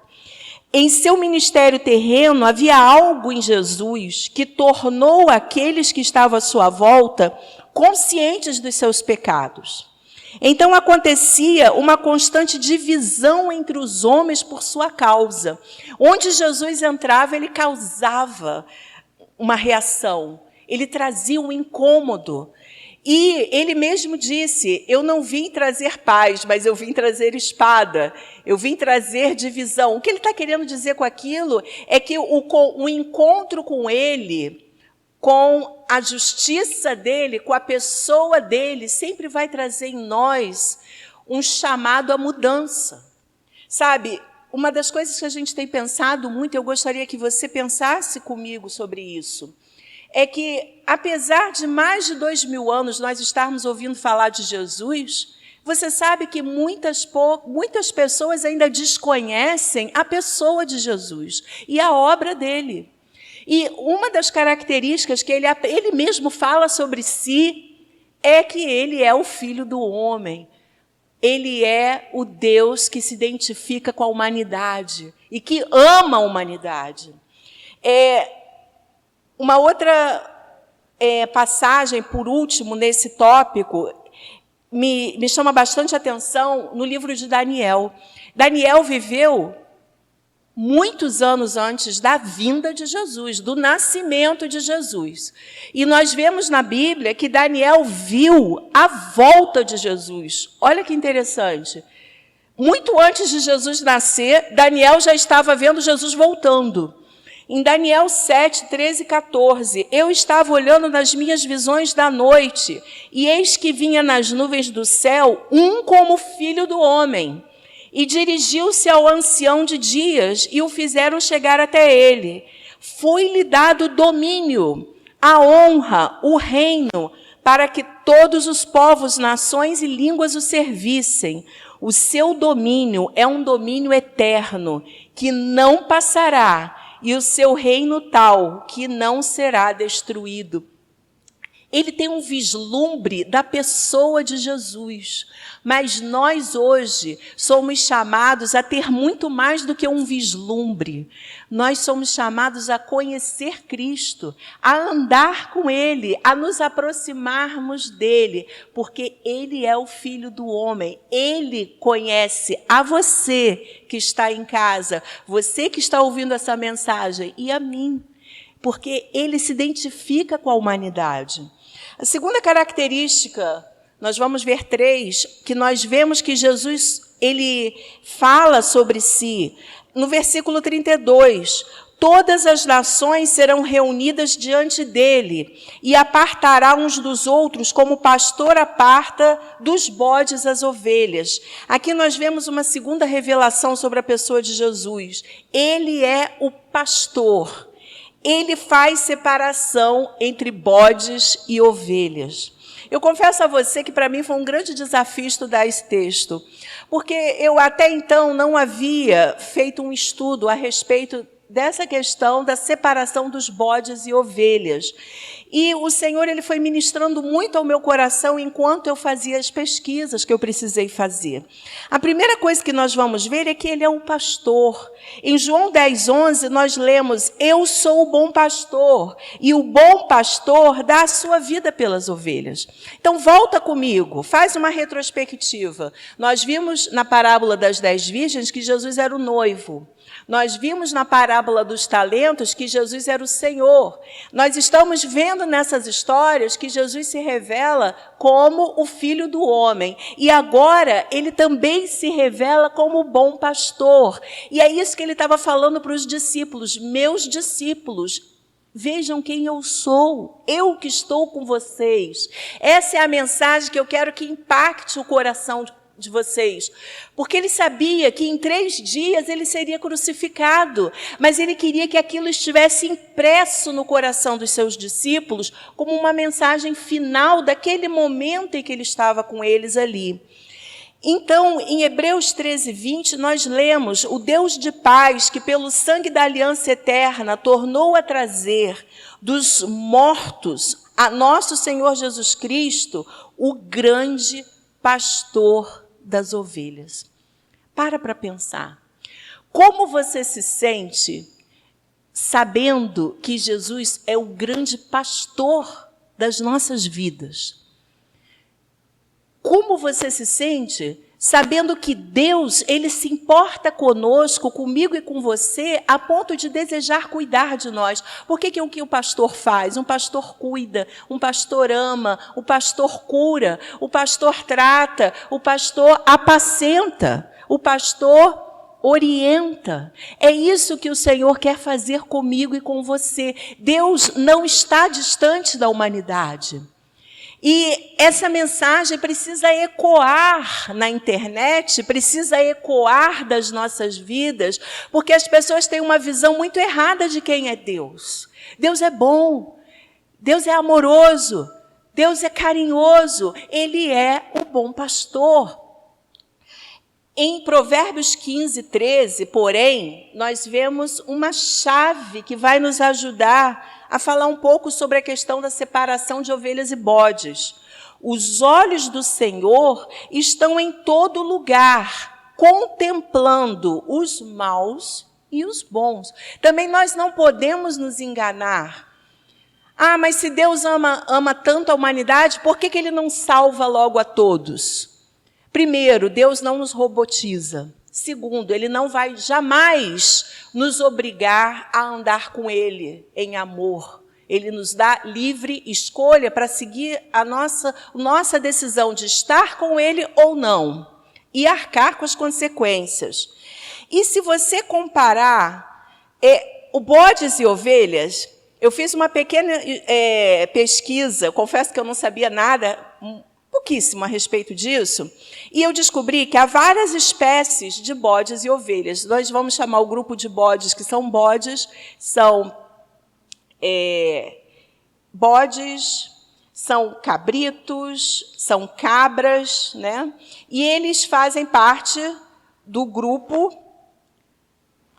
Em seu ministério terreno, havia algo em Jesus que tornou aqueles que estavam à sua volta conscientes dos seus pecados. Então, acontecia uma constante divisão entre os homens por sua causa. Onde Jesus entrava, ele causava uma reação, ele trazia um incômodo. E ele mesmo disse, eu não vim trazer paz, mas eu vim trazer espada, eu vim trazer divisão. O que ele está querendo dizer com aquilo é que o encontro com ele, com a justiça dele, com a pessoa dele, sempre vai trazer em nós um chamado à mudança. Sabe, uma das coisas que a gente tem pensado muito, eu gostaria que você pensasse comigo sobre isso, é que, apesar de mais de 2000 anos nós estarmos ouvindo falar de Jesus, você sabe que muitas pessoas ainda desconhecem a pessoa de Jesus e a obra dele. E uma das características que ele mesmo fala sobre si é que ele é o Filho do Homem. Ele é o Deus que se identifica com a humanidade e que ama a humanidade. Uma outra passagem, por último, nesse tópico, me chama bastante atenção no livro de Daniel. Daniel viveu muitos anos antes da vinda de Jesus, do nascimento de Jesus. E nós vemos na Bíblia que Daniel viu a volta de Jesus. Olha que interessante. Muito antes de Jesus nascer, Daniel já estava vendo Jesus voltando. Em Daniel 7, 13 e 14, eu estava olhando nas minhas visões da noite, e eis que vinha nas nuvens do céu um como filho do homem, e dirigiu-se ao ancião de dias, e o fizeram chegar até ele. Foi-lhe dado domínio, a honra, o reino, para que todos os povos, nações e línguas o servissem. O seu domínio é um domínio eterno, que não passará, e o seu reino tal, que não será destruído. Ele tem um vislumbre da pessoa de Jesus, mas nós hoje somos chamados a ter muito mais do que um vislumbre. Nós somos chamados a conhecer Cristo, a andar com Ele, a nos aproximarmos dEle, porque Ele é o Filho do Homem. Ele conhece a você que está em casa, você que está ouvindo essa mensagem, e a mim, porque Ele se identifica com a humanidade. A segunda característica, nós vamos ver 3, que nós vemos que Jesus, ele fala sobre si. No versículo 32, Todas as nações serão reunidas diante dele, e apartará uns dos outros, como o pastor aparta dos bodes as ovelhas. Aqui nós vemos uma segunda revelação sobre a pessoa de Jesus. Ele é o pastor. Ele faz separação entre bodes e ovelhas. Eu confesso a você que para mim foi um grande desafio estudar esse texto, porque eu até então não havia feito um estudo a respeito dessa questão da separação dos bodes e ovelhas. E o Senhor ele foi ministrando muito ao meu coração enquanto eu fazia as pesquisas que eu precisei fazer. A primeira coisa que nós vamos ver é que ele é um pastor. Em João 10:11, nós lemos: eu sou o bom pastor, e o bom pastor dá a sua vida pelas ovelhas. Então, volta comigo, faz uma retrospectiva. Nós vimos na parábola das 10 virgens que Jesus era o noivo. Nós vimos na parábola dos talentos que Jesus era o Senhor. Nós estamos vendo nessas histórias que Jesus se revela como o Filho do homem. E agora ele também se revela como o bom pastor. E é isso que ele estava falando para os discípulos. Meus discípulos, vejam quem eu sou. Eu que estou com vocês. Essa é a mensagem que eu quero que impacte o coração de vocês, porque ele sabia que em 3 dias ele seria crucificado, mas ele queria que aquilo estivesse impresso no coração dos seus discípulos como uma mensagem final daquele momento em que ele estava com eles ali. Então, em Hebreus 13:20, nós lemos: o Deus de paz, que pelo sangue da aliança eterna tornou a trazer dos mortos a nosso Senhor Jesus Cristo, o grande pastor das ovelhas. Para pensar. Como você se sente sabendo que Jesus é o grande pastor das nossas vidas? Como você se sente sabendo que Deus, ele se importa conosco, comigo e com você, a ponto de desejar cuidar de nós? Por que o que o pastor faz? Um pastor cuida, um pastor ama, o pastor cura, o pastor trata, o pastor apacenta, o pastor orienta. É isso que o Senhor quer fazer comigo e com você. Deus não está distante da humanidade. E essa mensagem precisa ecoar na internet, precisa ecoar das nossas vidas, porque as pessoas têm uma visão muito errada de quem é Deus. Deus é bom, Deus é amoroso, Deus é carinhoso, Ele é o bom pastor. Em Provérbios 15:13, porém, nós vemos uma chave que vai nos ajudar a falar um pouco sobre a questão da separação de ovelhas e bodes. Os olhos do Senhor estão em todo lugar, contemplando os maus e os bons. Também nós não podemos nos enganar. Ah, mas se Deus ama tanto a humanidade, por que Ele não salva logo a todos? Primeiro, Deus não nos robotiza. Segundo, Ele não vai jamais nos obrigar a andar com Ele em amor. Ele nos dá livre escolha para seguir a nossa decisão de estar com Ele ou não, e arcar com as consequências. E se você comparar o bodes e ovelhas, eu fiz uma pequena pesquisa, confesso que eu não sabia nada, pouquíssimo a respeito disso, e eu descobri que há várias espécies de bodes e ovelhas. Nós vamos chamar o grupo de bodes, que são bodes, são cabritos, são cabras, né? E eles fazem parte do grupo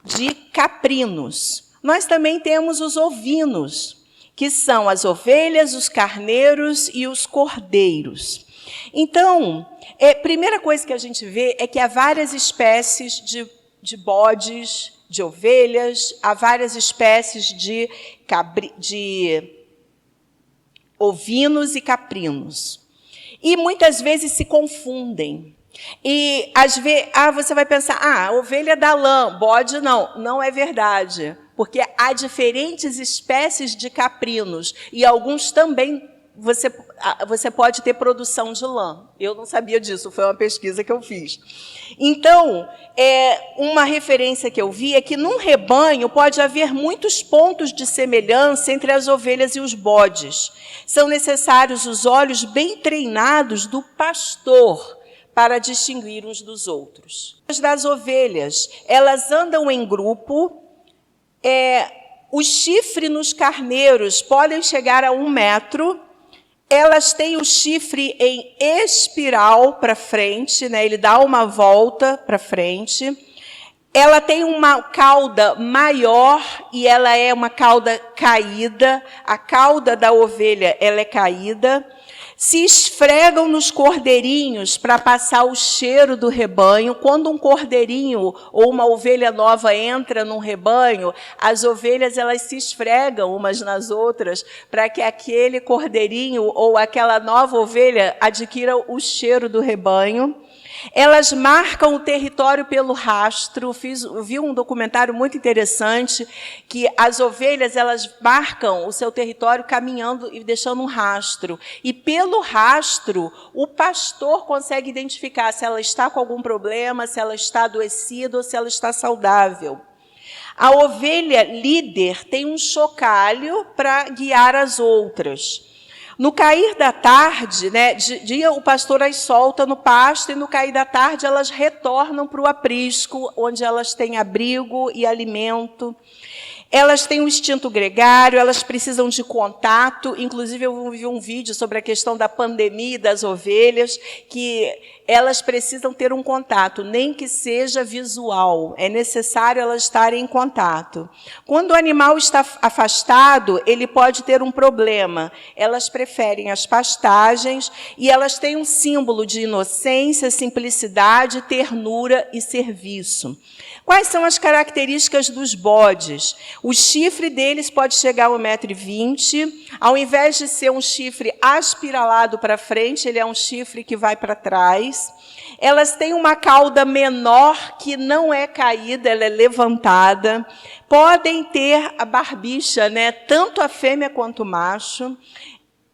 de caprinos. Nós também temos os ovinos, que são as ovelhas, os carneiros e os cordeiros. Então, a primeira coisa que a gente vê é que há várias espécies de bodes, de ovelhas, há várias espécies de ovinos e caprinos. E muitas vezes se confundem. E às vezes, você vai pensar, a ovelha dá lã, bode não. Não é verdade, porque há diferentes espécies de caprinos, e alguns também você pode ter produção de lã. Eu não sabia disso, foi uma pesquisa que eu fiz. Então, uma referência que eu vi é que num rebanho pode haver muitos pontos de semelhança entre as ovelhas e os bodes. São necessários os olhos bem treinados do pastor para distinguir uns dos outros. As das ovelhas, elas andam em grupo. O chifre nos carneiros podem chegar a 1 metro. Elas têm o chifre em espiral para frente, né? Ele dá uma volta para frente. Ela tem uma cauda maior e ela é uma cauda caída. A cauda da ovelha ela é caída. Se esfregam nos cordeirinhos para passar o cheiro do rebanho. Quando um cordeirinho ou uma ovelha nova entra num rebanho, as ovelhas elas se esfregam umas nas outras para que aquele cordeirinho ou aquela nova ovelha adquira o cheiro do rebanho. Elas marcam o território pelo rastro. Vi um documentário muito interessante que as ovelhas elas marcam o seu território caminhando e deixando um rastro. E pelo rastro, o pastor consegue identificar se ela está com algum problema, se ela está adoecida ou se ela está saudável. A ovelha líder tem um chocalho para guiar as outras. No cair da tarde, né, de dia o pastor as solta no pasto e no cair da tarde elas retornam para o aprisco, onde elas têm abrigo e alimento. Elas têm um instinto gregário, elas precisam de contato. Inclusive, eu vi um vídeo sobre a questão da pandemia das ovelhas, que elas precisam ter um contato, nem que seja visual. É necessário elas estarem em contato. Quando o animal está afastado, ele pode ter um problema. Elas preferem as pastagens e elas têm um símbolo de inocência, simplicidade, ternura e serviço. Quais são as características dos bodes? O chifre deles pode chegar a 1,20 m. Ao invés de ser um chifre aspiralado para frente, ele é um chifre que vai para trás. Elas têm uma cauda menor que não é caída, ela é levantada. Podem ter a barbicha, né? Tanto a fêmea quanto o macho.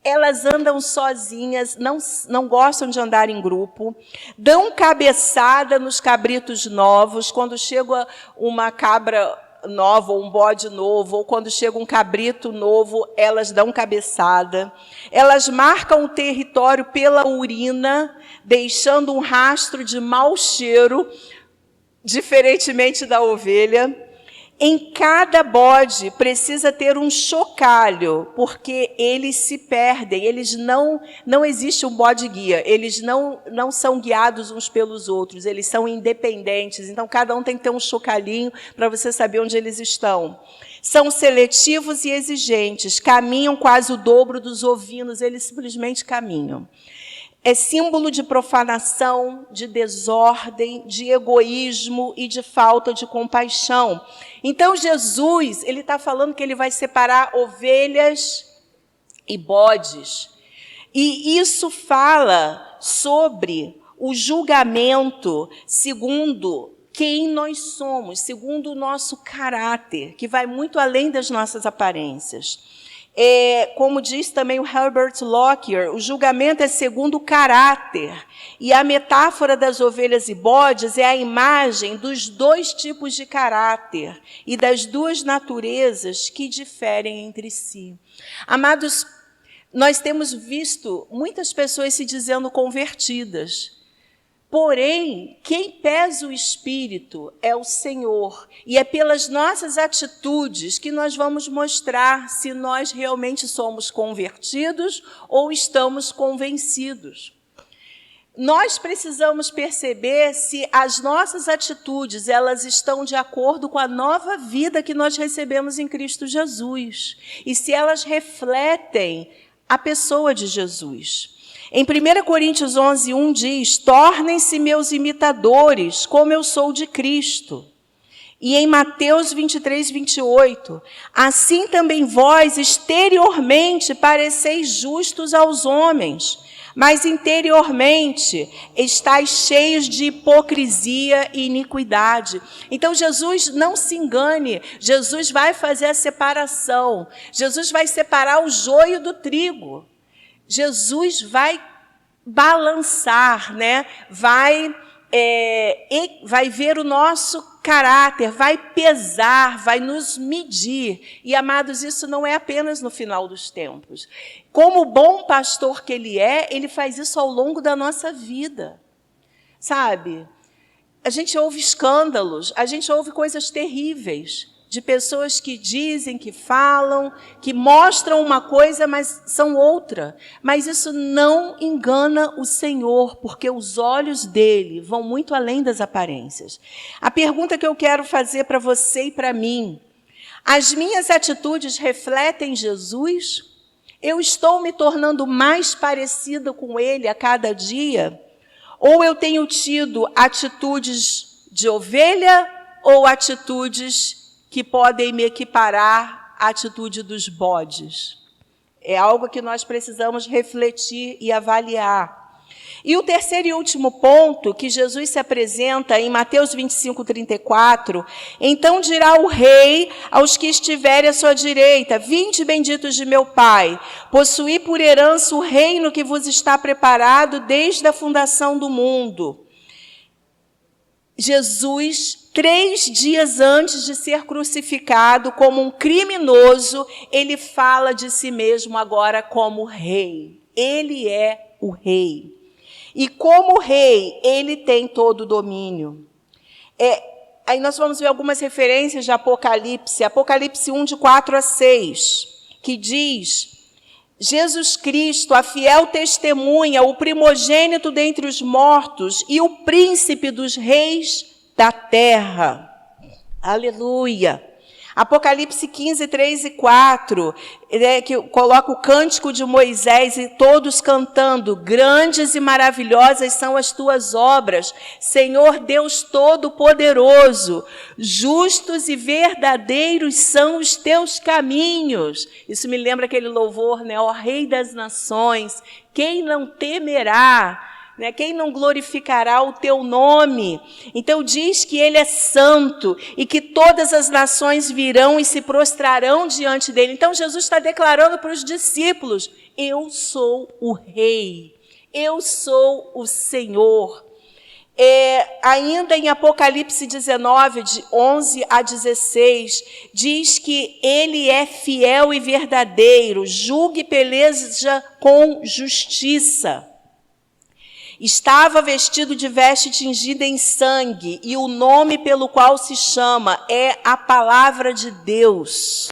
Elas andam sozinhas, não gostam de andar em grupo, dão cabeçada nos cabritos novos. Quando chega uma cabra nova, ou um bode novo, ou quando chega um cabrito novo, elas dão cabeçada. Elas marcam o território pela urina, deixando um rastro de mau cheiro, diferentemente da ovelha. Em cada bode precisa ter um chocalho, porque eles se perdem, eles não existe um bode guia, eles não são guiados uns pelos outros, eles são independentes, então cada um tem que ter um chocalhinho para você saber onde eles estão. São seletivos e exigentes, caminham quase o dobro dos ovinos, eles simplesmente caminham. É símbolo de profanação, de desordem, de egoísmo e de falta de compaixão. Então, Jesus, ele está falando que ele vai separar ovelhas e bodes. E isso fala sobre o julgamento segundo quem nós somos, segundo o nosso caráter, que vai muito além das nossas aparências. Como diz também o Herbert Lockyer, o julgamento é segundo o caráter. E a metáfora das ovelhas e bodes é a imagem dos dois tipos de caráter e das duas naturezas que diferem entre si. Amados, nós temos visto muitas pessoas se dizendo convertidas. Porém, quem pesa o Espírito é o Senhor. E é pelas nossas atitudes que nós vamos mostrar se nós realmente somos convertidos ou estamos convencidos. Nós precisamos perceber se as nossas atitudes elas estão de acordo com a nova vida que nós recebemos em Cristo Jesus. E se elas refletem a pessoa de Jesus. Em 1 Coríntios 11:1 diz, tornem-se meus imitadores, como eu sou de Cristo. E em Mateus 23:28, assim também vós exteriormente pareceis justos aos homens, mas interiormente estáis cheios de hipocrisia e iniquidade. Então Jesus, não se engane, Jesus vai fazer a separação, Jesus vai separar o joio do trigo. Jesus vai balançar, né? Vai ver o nosso caráter, vai pesar, vai nos medir. E, amados, isso não é apenas no final dos tempos. Como bom pastor que ele faz isso ao longo da nossa vida. Sabe? A gente ouve escândalos, a gente ouve coisas terríveis de pessoas que dizem, que falam, que mostram uma coisa, mas são outra. Mas isso não engana o Senhor, porque os olhos dele vão muito além das aparências. A pergunta que eu quero fazer para você e para mim: as minhas atitudes refletem Jesus? Eu estou me tornando mais parecida com ele a cada dia? Ou eu tenho tido atitudes de ovelha ou atitudes que podem me equiparar à atitude dos bodes? É algo que nós precisamos refletir e avaliar. E o terceiro e último ponto, que Jesus se apresenta em Mateus 25:34, então dirá o rei aos que estiverem à sua direita: vinde, benditos de meu Pai, possuí por herança o reino que vos está preparado desde a fundação do mundo. Jesus, 3 dias antes de ser crucificado como um criminoso, ele fala de si mesmo agora como rei. Ele é o rei. E como rei, ele tem todo o domínio. Aí nós vamos ver algumas referências de Apocalipse. Apocalipse 1, de 4 a 6, que diz: Jesus Cristo, a fiel testemunha, o primogênito dentre os mortos e o príncipe dos reis da terra. Aleluia. Apocalipse 15, 3 e 4, que coloca o cântico de Moisés e todos cantando: grandes e maravilhosas são as tuas obras, Senhor Deus Todo-Poderoso, justos e verdadeiros são os teus caminhos. Isso me lembra aquele louvor, né? Ó Rei das Nações, quem não temerá? Quem não glorificará o teu nome? Então diz que ele é santo e que todas as nações virão e se prostrarão diante dele. Então Jesus está declarando para os discípulos: eu sou o rei, eu sou o Senhor. Ainda em Apocalipse 19, de 11 a 16, diz que ele é fiel e verdadeiro, julga e peleja com justiça. Estava vestido de veste tingida em sangue, e o nome pelo qual se chama é a Palavra de Deus.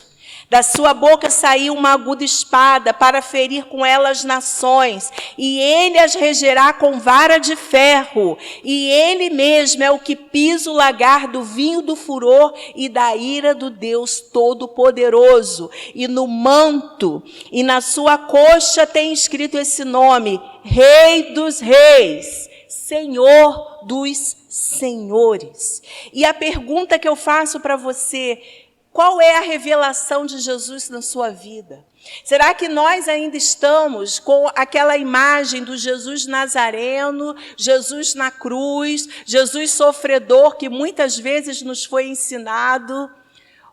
Da sua boca saiu uma aguda espada para ferir com ela as nações, e ele as regerá com vara de ferro, e ele mesmo é o que pisa o lagar do vinho do furor e da ira do Deus Todo-Poderoso. E no manto e na sua coxa tem escrito esse nome: Rei dos Reis, Senhor dos Senhores. E a pergunta que eu faço para você: qual é a revelação de Jesus na sua vida? Será que nós ainda estamos com aquela imagem do Jesus Nazareno, Jesus na cruz, Jesus sofredor que muitas vezes nos foi ensinado?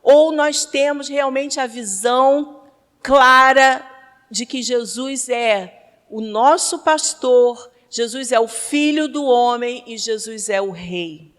Ou nós temos realmente a visão clara de que Jesus é o nosso pastor, Jesus é o Filho do homem e Jesus é o Rei?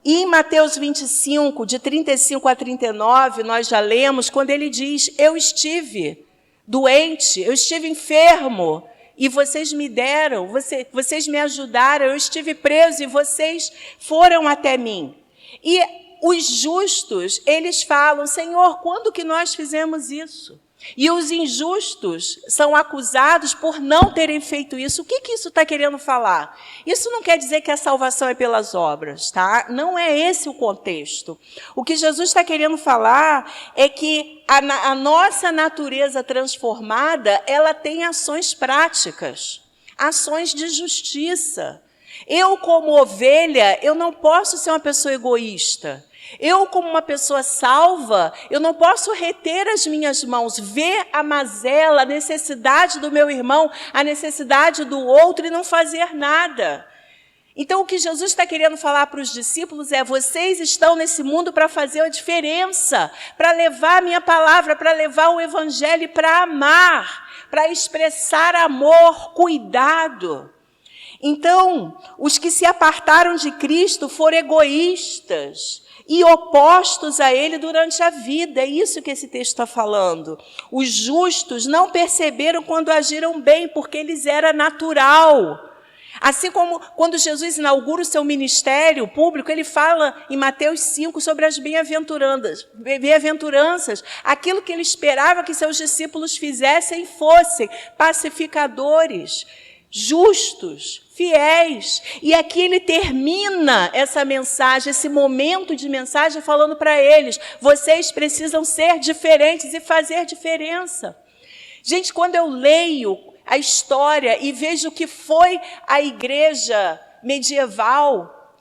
E em Mateus 25, de 35 a 39, nós já lemos, quando ele diz: eu estive doente, eu estive enfermo, e vocês me deram, vocês me ajudaram, eu estive preso e vocês foram até mim. E os justos, eles falam: Senhor, quando que nós fizemos isso? E os injustos são acusados por não terem feito isso. O que isso está querendo falar? Isso não quer dizer que a salvação é pelas obras, tá? Não é esse o contexto. O que Jesus está querendo falar é que a nossa natureza transformada, ela tem ações práticas, ações de justiça. Eu, como ovelha, eu não posso ser uma pessoa egoísta. Eu, como uma pessoa salva, eu não posso reter as minhas mãos, ver a mazela, a necessidade do meu irmão, a necessidade do outro e não fazer nada. Então, o que Jesus está querendo falar para os discípulos é: vocês estão nesse mundo para fazer a diferença, para levar a minha palavra, para levar o evangelho e para amar, para expressar amor, cuidado. Então, os que se apartaram de Cristo foram egoístas e opostos a Ele durante a vida. É isso que esse texto está falando. Os justos não perceberam quando agiram bem, porque lhes era natural. Assim como quando Jesus inaugura o seu ministério público, ele fala em Mateus 5 sobre as bem-aventuranças, aquilo que ele esperava que seus discípulos fizessem e fossem pacificadores, justos, fiéis. E aqui ele termina essa mensagem, esse momento de mensagem, falando para eles: vocês precisam ser diferentes e fazer diferença. Gente, quando eu leio a história e vejo o que foi a igreja medieval,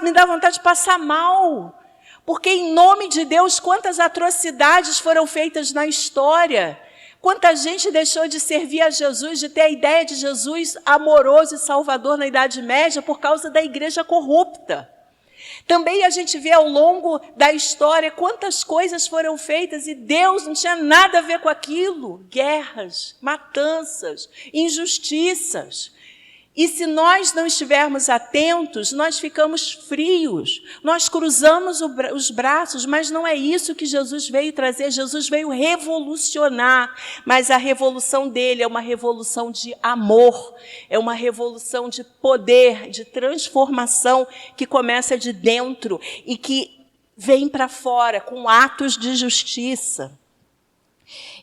me dá vontade de passar mal. Porque, em nome de Deus, quantas atrocidades foram feitas na história. Quanta gente deixou de servir a Jesus, de ter a ideia de Jesus amoroso e salvador na Idade Média por causa da igreja corrupta. Também a gente vê ao longo da história quantas coisas foram feitas e Deus não tinha nada a ver com aquilo. Guerras, matanças, injustiças. E se nós não estivermos atentos, nós ficamos frios, nós cruzamos os braços, mas não é isso que Jesus veio trazer. Jesus veio revolucionar, mas a revolução dele é uma revolução de amor, é uma revolução de poder, de transformação que começa de dentro e que vem para fora com atos de justiça.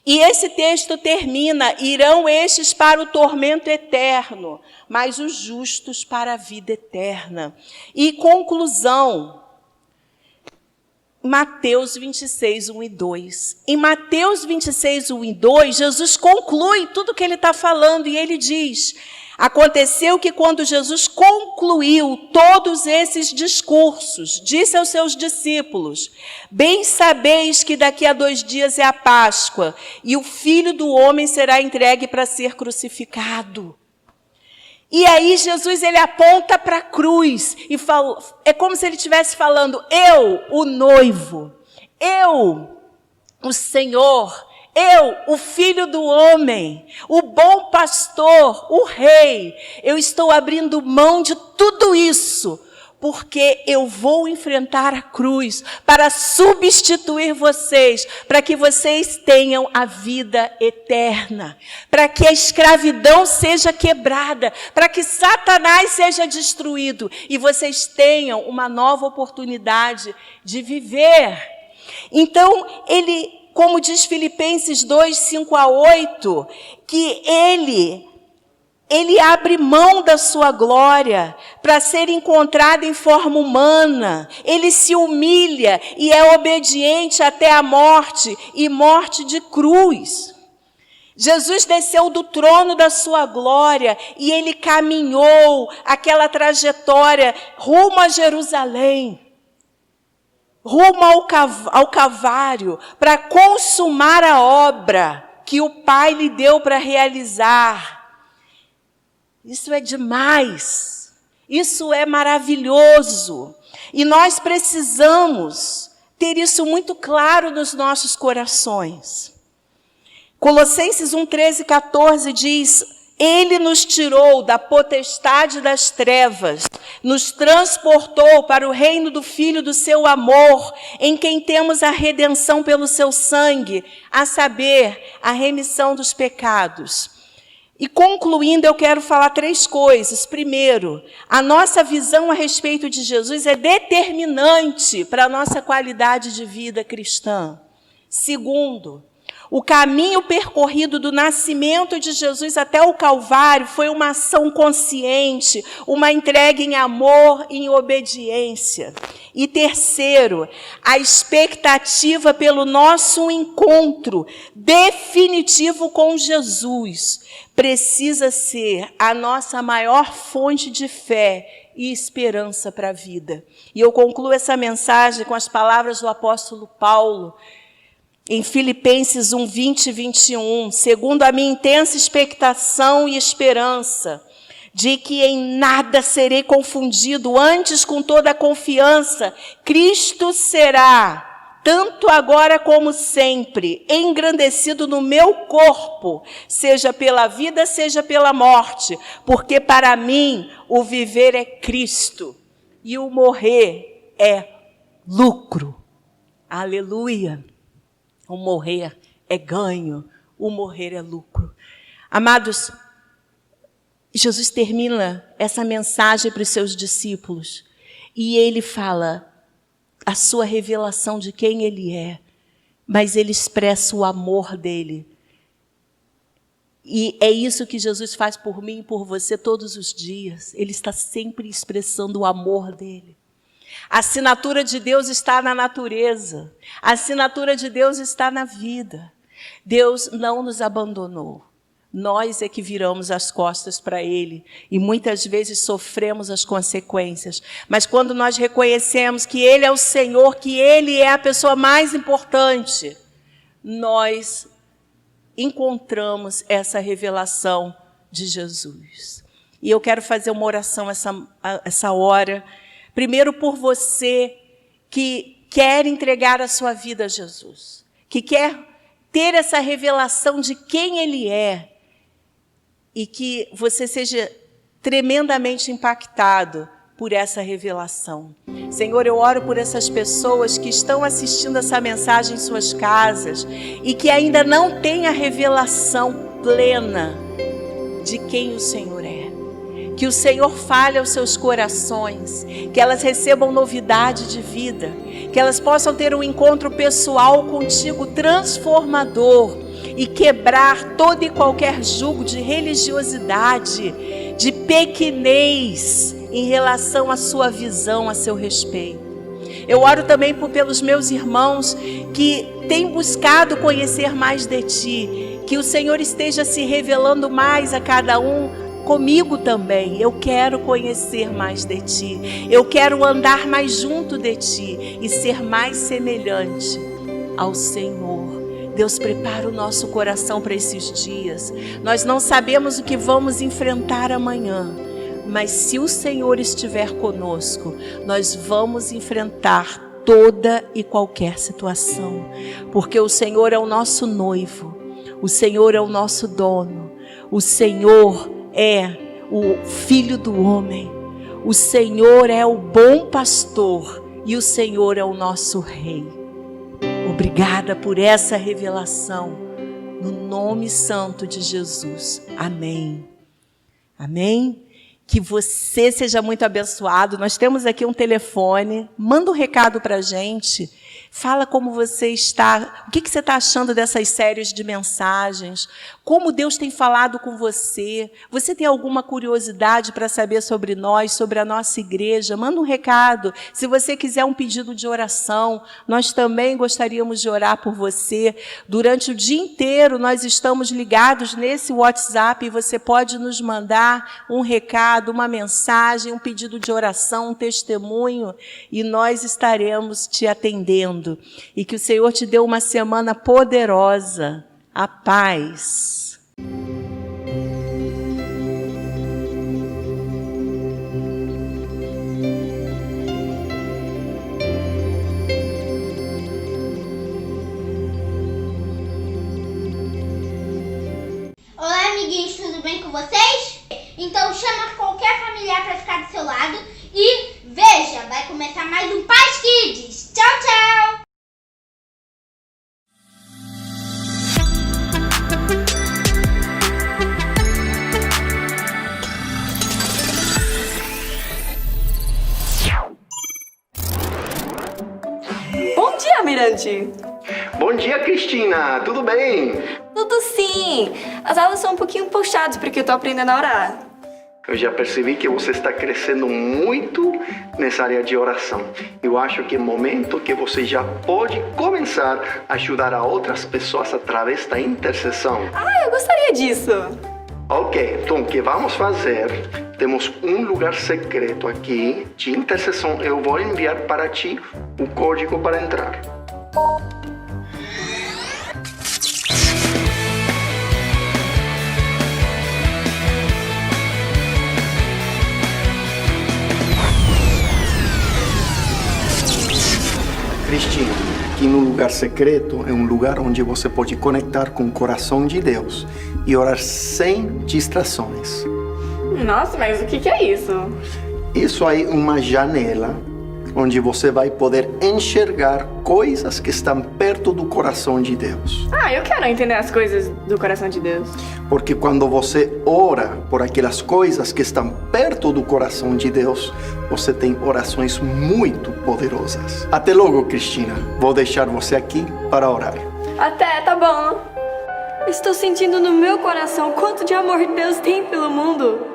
E esse texto termina: irão estes para o tormento eterno, mas os justos para a vida eterna. E conclusão, Mateus 26, 1 e 2. Em Mateus 26, 1 e 2, Jesus conclui tudo o que ele está falando e ele diz: aconteceu que quando Jesus concluiu todos esses discursos, disse aos seus discípulos: bem sabeis que daqui a 2 dias é a Páscoa, e o Filho do Homem será entregue para ser crucificado. E aí Jesus ele aponta para a cruz e fala, é como se ele estivesse falando: eu, o noivo, eu, o Senhor, eu, o Filho do Homem, o bom pastor, o rei, eu estou abrindo mão de tudo isso, porque eu vou enfrentar a cruz para substituir vocês, para que vocês tenham a vida eterna, para que a escravidão seja quebrada, para que Satanás seja destruído e vocês tenham uma nova oportunidade de viver. Então, como diz Filipenses 2, 5 a 8, que ele abre mão da sua glória para ser encontrado em forma humana. Ele se humilha e é obediente até a morte, e morte de cruz. Jesus desceu do trono da sua glória e ele caminhou aquela trajetória rumo a Jerusalém, rumo ao Calvário, para consumar a obra que o Pai lhe deu para realizar. Isso é demais, isso é maravilhoso, e nós precisamos ter isso muito claro nos nossos corações. Colossenses 1, 13 e 14 diz: ele nos tirou da potestade das trevas, nos transportou para o reino do Filho do seu amor, em quem temos a redenção pelo seu sangue, a saber, a remissão dos pecados. E concluindo, eu quero falar 3 coisas. Primeiro, a nossa visão a respeito de Jesus é determinante para a nossa qualidade de vida cristã. Segundo, o caminho percorrido do nascimento de Jesus até o Calvário foi uma ação consciente, uma entrega em amor e em obediência. E terceiro, a expectativa pelo nosso encontro definitivo com Jesus precisa ser a nossa maior fonte de fé e esperança para a vida. E eu concluo essa mensagem com as palavras do apóstolo Paulo, em Filipenses 1, 20 e 21, segundo a minha intensa expectação e esperança, de que em nada serei confundido, antes com toda a confiança, Cristo será tanto agora como sempre, engrandecido no meu corpo, seja pela vida, seja pela morte, porque para mim o viver é Cristo e o morrer é lucro. Aleluia! O morrer é ganho, o morrer é lucro. Amados, Jesus termina essa mensagem para os seus discípulos e ele fala a sua revelação de quem ele é, mas ele expressa o amor dele. E é isso que Jesus faz por mim e por você todos os dias. Ele está sempre expressando o amor dele. A assinatura de Deus está na natureza. A assinatura de Deus está na vida. Deus não nos abandonou. Nós é que viramos as costas para Ele e muitas vezes sofremos as consequências. Mas quando nós reconhecemos que Ele é o Senhor, que Ele é a pessoa mais importante, nós encontramos essa revelação de Jesus. E eu quero fazer uma oração essa hora. Primeiro por você que quer entregar a sua vida a Jesus, que quer ter essa revelação de quem Ele é, e que você seja tremendamente impactado por essa revelação. Senhor, eu oro por essas pessoas que estão assistindo essa mensagem em suas casas e que ainda não têm a revelação plena de quem o Senhor é. Que o Senhor fale aos seus corações, que elas recebam novidade de vida, que elas possam ter um encontro pessoal contigo transformador, e quebrar todo e qualquer jugo de religiosidade, de pequenez em relação à sua visão, a seu respeito. Eu oro também pelos meus irmãos que têm buscado conhecer mais de Ti, que o Senhor esteja se revelando mais a cada um, comigo também. Eu quero conhecer mais de Ti, eu quero andar mais junto de Ti e ser mais semelhante ao Senhor. Deus, prepara o nosso coração para esses dias. Nós não sabemos o que vamos enfrentar amanhã, mas se o Senhor estiver conosco, nós vamos enfrentar toda e qualquer situação, porque o Senhor é o nosso noivo, o Senhor é o nosso dono, o Senhor é o Filho do homem, o Senhor é o bom pastor e o Senhor é o nosso Rei. Obrigada por essa revelação, no nome santo de Jesus. Amém. Amém? Que você seja muito abençoado. Nós temos aqui um telefone. Manda um recado para a gente. Fala como você está. O que você está achando dessas séries de mensagens? Como Deus tem falado com você? Você tem alguma curiosidade para saber sobre nós, sobre a nossa igreja? Manda um recado. Se você quiser um pedido de oração, nós também gostaríamos de orar por você. Durante o dia inteiro, nós estamos ligados nesse WhatsApp e você pode nos mandar um recado, uma mensagem, um pedido de oração, um testemunho, e nós estaremos te atendendo. E que o Senhor te dê uma semana poderosa. A paz. Olá, amiguinhos, tudo bem com vocês? Então chama qualquer familiar para ficar do seu lado e veja, vai começar mais um Paz Kids. Tchau, tchau! Bom dia, Mirante! Bom dia, Cristina! Tudo bem? Tudo sim! As aulas são um pouquinho puxadas porque eu tô aprendendo a orar. Eu já percebi que você está crescendo muito nessa área de oração. Eu acho que é momento que você já pode começar a ajudar a outras pessoas através da intercessão. Ah, eu gostaria disso! Ok, então o que vamos fazer? Temos um lugar secreto aqui de intercessão. Eu vou enviar para ti o código para entrar. Cristina, que no no lugar secreto é um lugar onde você pode conectar com o coração de Deus e orar sem distrações. Nossa, mas o que é isso? Isso aí é uma janela onde você vai poder enxergar coisas que estão perto do coração de Deus. Eu quero entender as coisas do coração de Deus. Porque quando você ora por aquelas coisas que estão perto do coração de Deus, você tem orações muito poderosas. Até logo, Cristina. Vou deixar você aqui para orar. Até, tá bom. Estou sentindo no meu coração quanto de amor Deus tem pelo mundo.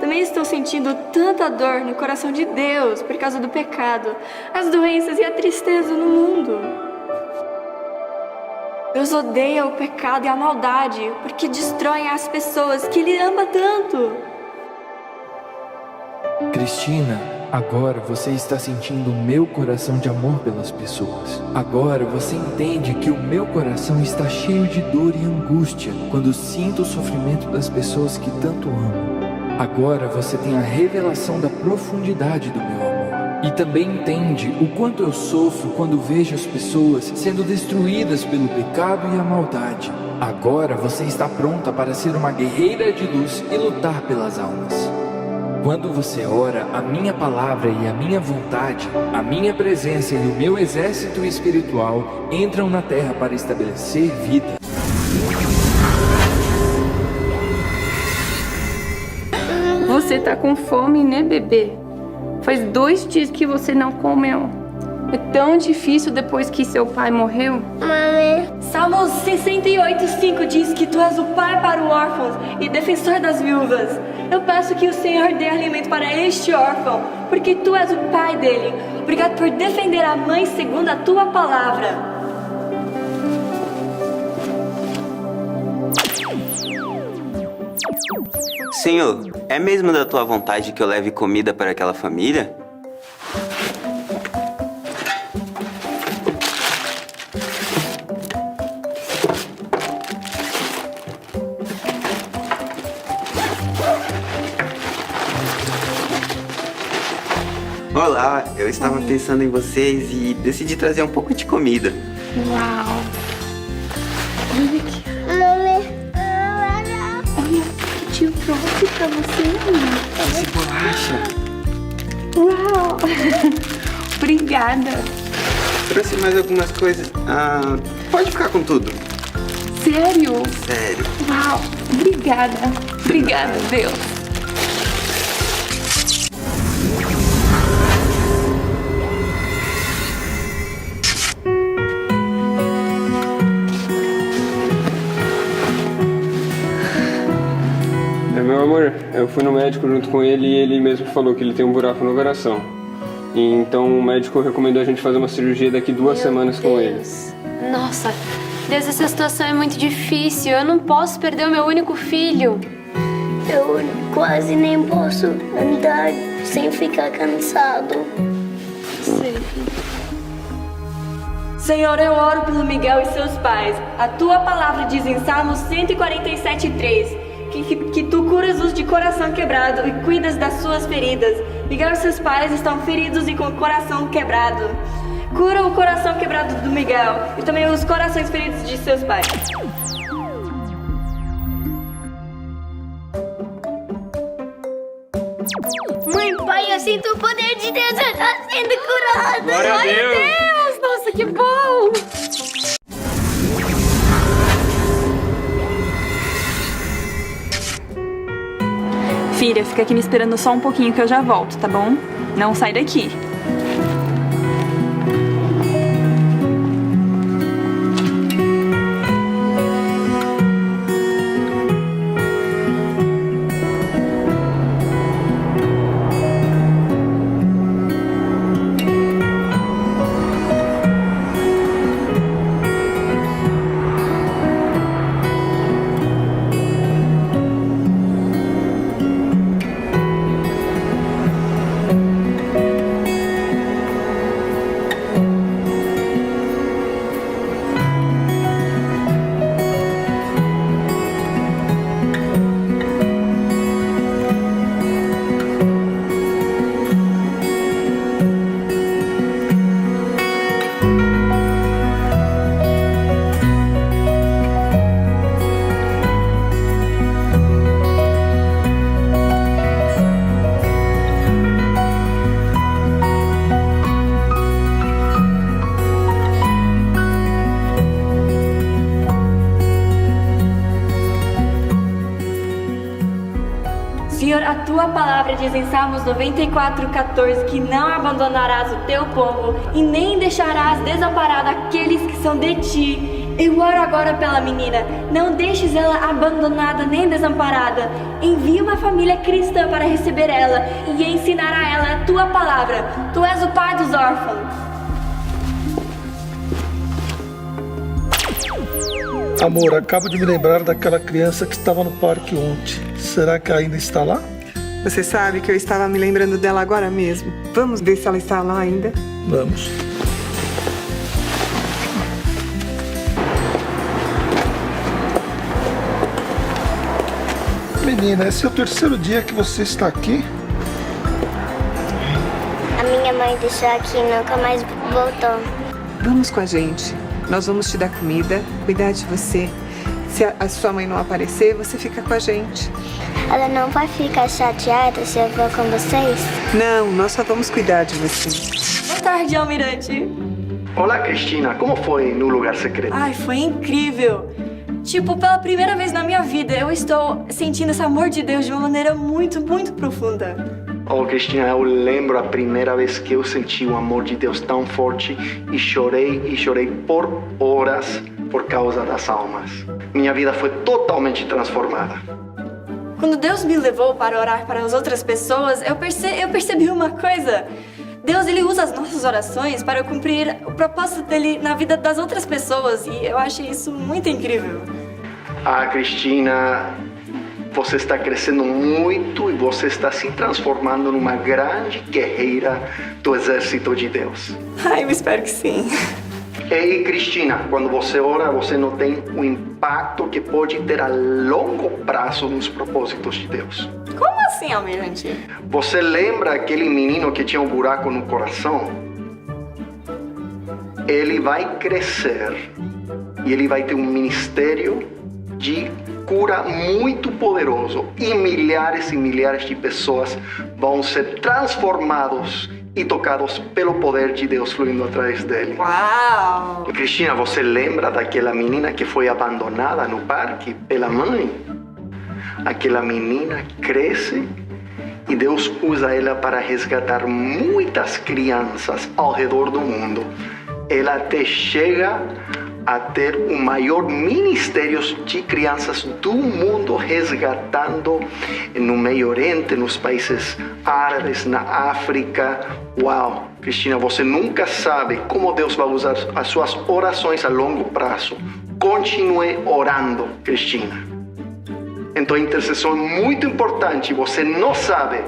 Também estou sentindo tanta dor no coração de Deus por causa do pecado, as doenças e a tristeza no mundo. Deus odeia o pecado e a maldade porque destroem as pessoas que Ele ama tanto. Cristina, agora você está sentindo o meu coração de amor pelas pessoas. Agora você entende que o meu coração está cheio de dor e angústia quando sinto o sofrimento das pessoas que tanto amo. Agora você tem a revelação da profundidade do meu amor. E também entende o quanto eu sofro quando vejo as pessoas sendo destruídas pelo pecado e a maldade. Agora você está pronta para ser uma guerreira de luz e lutar pelas almas. Quando você ora, a minha palavra e a minha vontade, a minha presença e o meu exército espiritual entram na terra para estabelecer vida. Você tá com fome, né, bebê? Faz 2 dias que você não comeu. É tão difícil depois que seu pai morreu. Mãe. Salmos 68:5 diz que tu és o pai para os órfãos e defensor das viúvas. Eu peço que o Senhor dê alimento para este órfão, porque tu és o pai dele. Obrigado por defender a mãe segundo a tua palavra. Senhor, é mesmo da tua vontade que eu leve comida para aquela família? Olá, eu estava pensando em vocês e decidi trazer um pouco de comida. Uau! Olha aqui. Olha o que eu trouxe pra você. Esse bolacha. Uau! Obrigada. Trouxe mais algumas coisas. Pode ficar com tudo. Sério? Sério. Uau! Obrigada. Obrigada, Deus. Meu amor, eu fui no médico junto com ele e ele mesmo falou que ele tem um buraco no coração. E então o médico recomendou a gente fazer uma cirurgia daqui 2 semanas com ele. Nossa, Deus, essa situação é muito difícil. Eu não posso perder o meu único filho. Eu quase nem posso andar sem ficar cansado. Sei. Senhor, eu oro pelo Miguel e seus pais. A tua palavra diz em Salmos 147:3 que tu curas os de coração quebrado e cuidas das suas feridas. Miguel e seus pais estão feridos e com o coração quebrado. Cura o coração quebrado do Miguel e também os corações feridos de seus pais. Mãe, pai, eu sinto o poder de Deus, eu tô sendo curada. Glória a Deus! Deus, nossa, que bom! Filha, fica aqui me esperando só um pouquinho que eu já volto, tá bom? Não sai daqui. Senhor, a tua palavra diz em Salmos 94:14 que não abandonarás o teu povo e nem deixarás desamparado aqueles que são de ti. Eu oro agora pela menina, não deixes ela abandonada nem desamparada. Envia uma família cristã para receber ela e ensinar a ela a tua palavra. Tu és o pai dos órfãos. Amor, acabo de me lembrar daquela criança que estava no parque ontem. Será que ainda está lá? Você sabe que eu estava me lembrando dela agora mesmo. Vamos ver se ela está lá ainda? Vamos. Menina, esse é o terceiro dia que você está aqui? A minha mãe deixou aqui e nunca mais voltou. Vamos com a gente. Nós vamos te dar comida, cuidar de você. Se a sua mãe não aparecer, você fica com a gente. Ela não vai ficar chateada se eu for com vocês? Não, nós só vamos cuidar de você. Boa tarde, Almirante. Olá, Cristina. Como foi no lugar secreto? Ai, foi incrível. Tipo, pela primeira vez na minha vida, eu estou sentindo esse amor de Deus de uma maneira muito, muito profunda. Oh, Cristina, eu lembro a primeira vez que eu senti o amor de Deus tão forte e chorei por horas por causa das almas. Minha vida foi totalmente transformada. Quando Deus me levou para orar para as outras pessoas, eu percebi uma coisa. Deus, ele usa as nossas orações para cumprir o propósito dele na vida das outras pessoas e eu achei isso muito incrível. Ah, Cristina, você está crescendo muito e você está se transformando numa grande guerreira do exército de Deus. Ai, eu espero que sim. E Cristina, quando você ora, você não tem o impacto que pode ter a longo prazo nos propósitos de Deus. Como assim, Almirante? Você lembra aquele menino que tinha um buraco no coração? Ele vai crescer e ele vai ter um ministério de cura muito poderoso e milhares de pessoas vão ser transformados e tocados pelo poder de Deus fluindo através dele. Uau! Cristina, você lembra daquela menina que foi abandonada no parque pela mãe? Aquela menina cresce e Deus usa ela para resgatar muitas crianças ao redor do mundo. Ela até chega a ter o maior ministério de crianças do mundo resgatando no Meio Oriente, nos países árabes, na África. Uau! Cristina, você nunca sabe como Deus vai usar as suas orações a longo prazo. Continue orando, Cristina. Então, a intercessão é muito importante. Você não sabe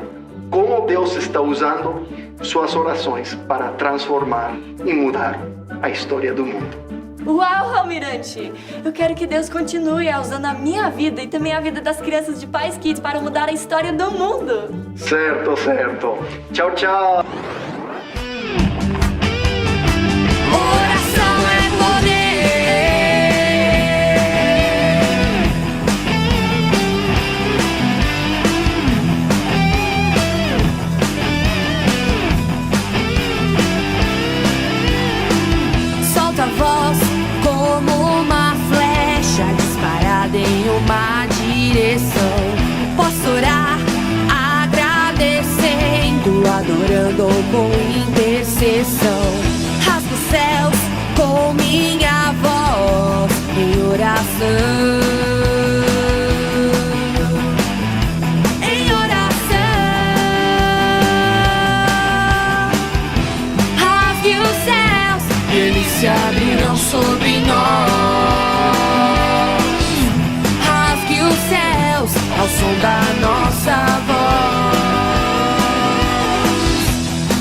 como Deus está usando suas orações para transformar e mudar a história do mundo. Uau, Almirante! Eu quero que Deus continue usando a minha vida e também a vida das crianças de Pais Kids para mudar a história do mundo. Certo. Tchau, tchau. Oração é poder. Solta a voz como uma flecha disparada em uma direção. Posso orar agradecendo, adorando com intercessão. Rasgo os céus com minha voz em oração. Em oração. Rasgue os céus e eles se abrirão sobre nós. Rasgue os céus ao som da nossa voz.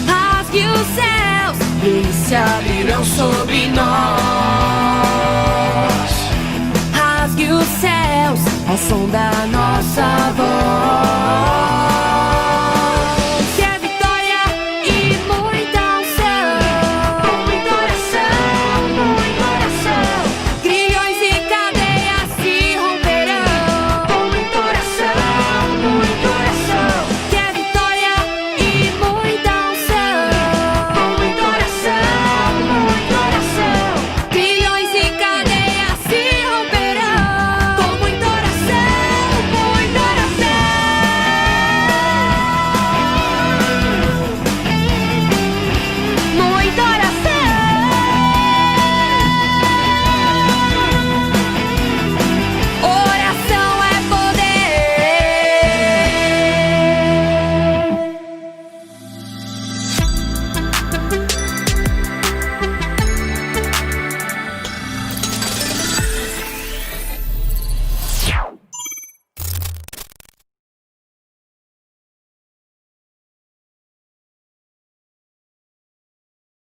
Rasgue os céus e eles se abrirão sobre nós. Rasgue os céus ao som da nossa voz.